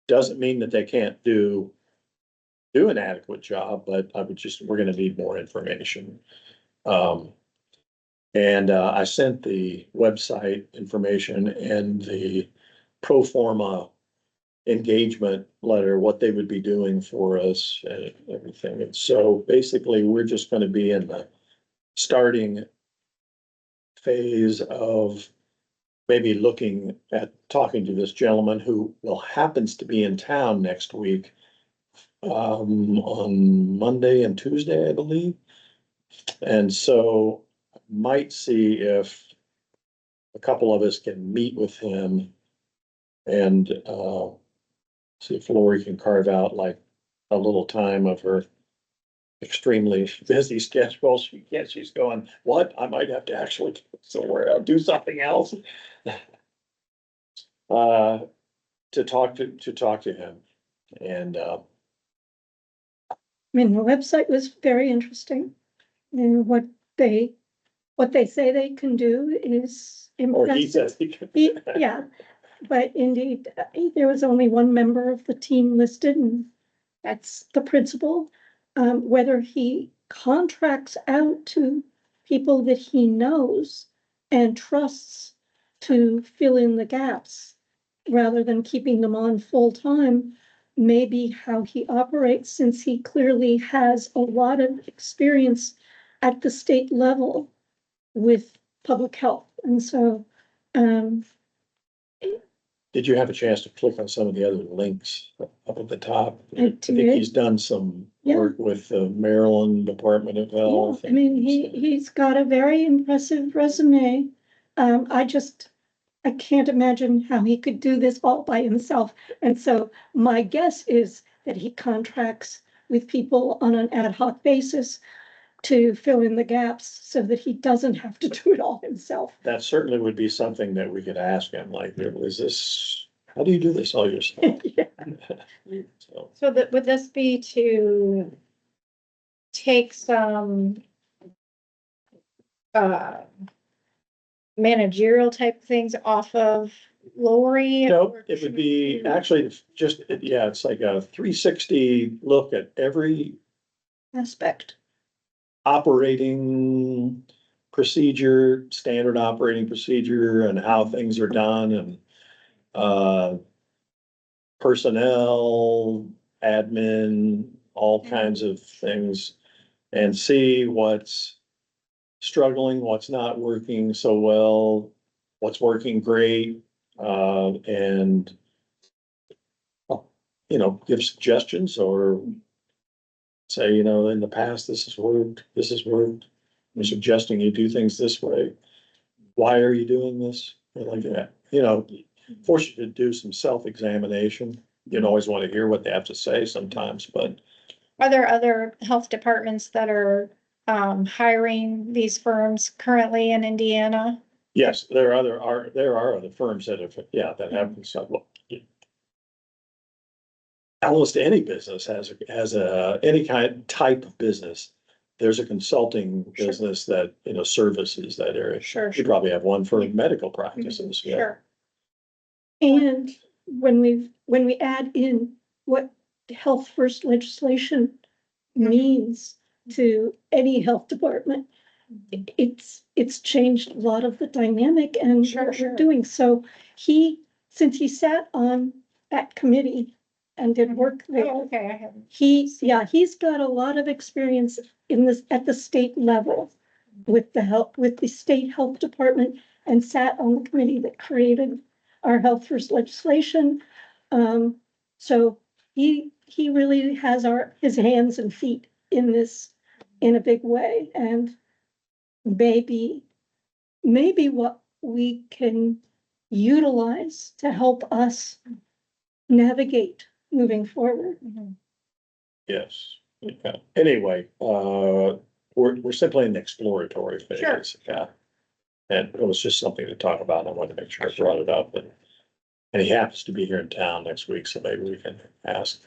doesn't mean that they can't do an adequate job, but we're gonna need more information. And I sent the website information and the pro forma engagement letter, what they would be doing for us and everything. And so basically, we're just gonna be in the starting phase of maybe looking at talking to this gentleman who happens to be in town next week, on Monday and Tuesday, I believe. And so might see if a couple of us can meet with him and see if Lori can carve out like a little time of her extremely busy schedule. She's going, what? I might have to actually go somewhere, I'll do something else. To talk to him. And I mean, the website was very interesting. And what they say they can do is or he impressive. says he can. Yeah, but indeed, there was only one member of the team listed, and that's the principal. Whether he contracts out to people that he knows and trusts to fill in the gaps, rather than keeping them on full time, may be how he operates, since he clearly has a lot of experience at the state level with public health. And so, did you have a chance to click on some of the other links up at the top? I think did. he's done some Yeah. work with the Maryland Department of Yeah, Health. I mean, he's got a very impressive resume. I can't imagine how he could do this all by himself. And so my guess is that he contracts with people on an ad hoc basis to fill in the gaps so that he doesn't have to do it all himself. That certainly would be something that we could ask him, like, is this, how do you do this all yourself? Yeah. So, So that, would this be to take some managerial type things off of Lori? no, it would be actually just, yeah, it's like a 360 look at every Aspect. operating procedure, standard operating procedure and how things are done and personnel, admin, all kinds of things. And see what's struggling, what's not working so well, what's working great, and give suggestions or say, in the past, this has worked, this has worked. I'm suggesting you do things this way. Why are you doing this? Like that, force you to do some self-examination. You don't always want to hear what they have to say sometimes, but Are there other health departments that are hiring these firms currently in Indiana? yes, there are other firms that have some. Almost any business has any type of business. There's a consulting Sure. business that, services that area. Sure, You probably have one for medical practices, yeah. sure. And when we add in what health first legislation means to any health department, it's changed a lot of the dynamic and Sure, what sure. we're doing. So since he sat on that committee and did work there, Oh, okay, I haven't. he's got a lot of experience in this at the state level with the state health department and sat on the committee that created our health first legislation. So he really has his hands and feet in this in a big way, and maybe what we can utilize to help us navigate moving forward. Yes, yeah. Anyway, we're simply in the exploratory phase. Sure. Yeah. And it was just something to talk about. I wanted to make sure I brought it up and he happens to be here in town next week, so maybe we can ask.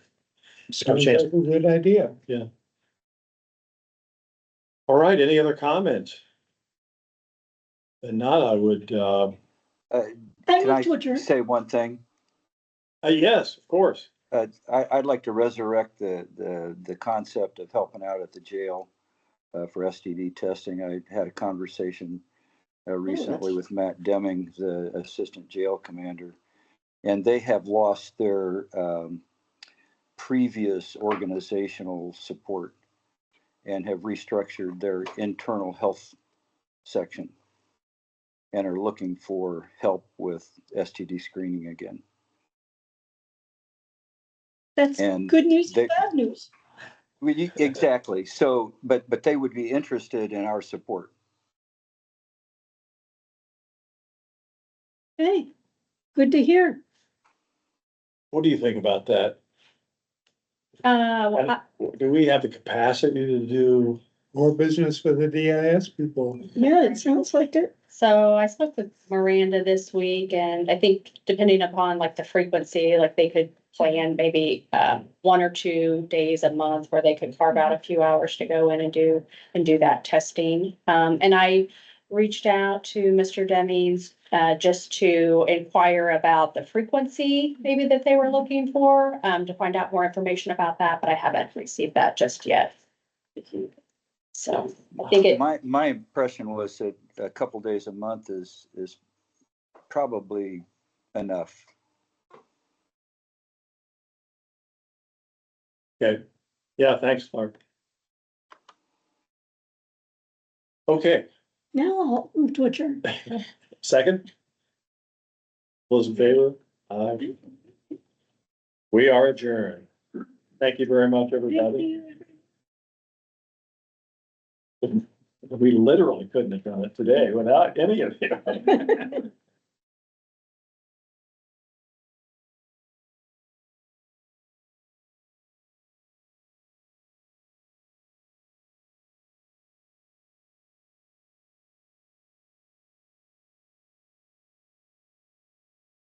Sounds like a good idea. All right, any other comments? And not, I would, I Can move I to adjourn. say one thing? yes, of course. I'd like to resurrect the concept of helping out at the jail for STD testing. I had a conversation recently with Matt Deming, the assistant jail commander, and they have lost their previous organizational support and have restructured their internal health section and are looking for help with STD screening again. That's And good news they- and bad news. Exactly. So, but they would be interested in our support. Hey, good to hear. What do you think about that? Do we have the capacity to do? More business with the DIS people. Yeah, it sounds like it. So I spoke with Miranda this week, and I think depending upon like the frequency, like they could plan maybe 1 or 2 days a month where they could carve out a few hours to go in and do that testing. And I reached out to Mr. Demings just to inquire about the frequency maybe that they were looking for, to find out more information about that, but I haven't received that just yet. So I think My impression was that a couple days a month is probably enough. Okay, yeah, thanks, Clark. Okay, Now I'll move to adjourn. second? Those in favor? We are adjourned. Thank you very much, everybody. We literally couldn't have done it today without any of you.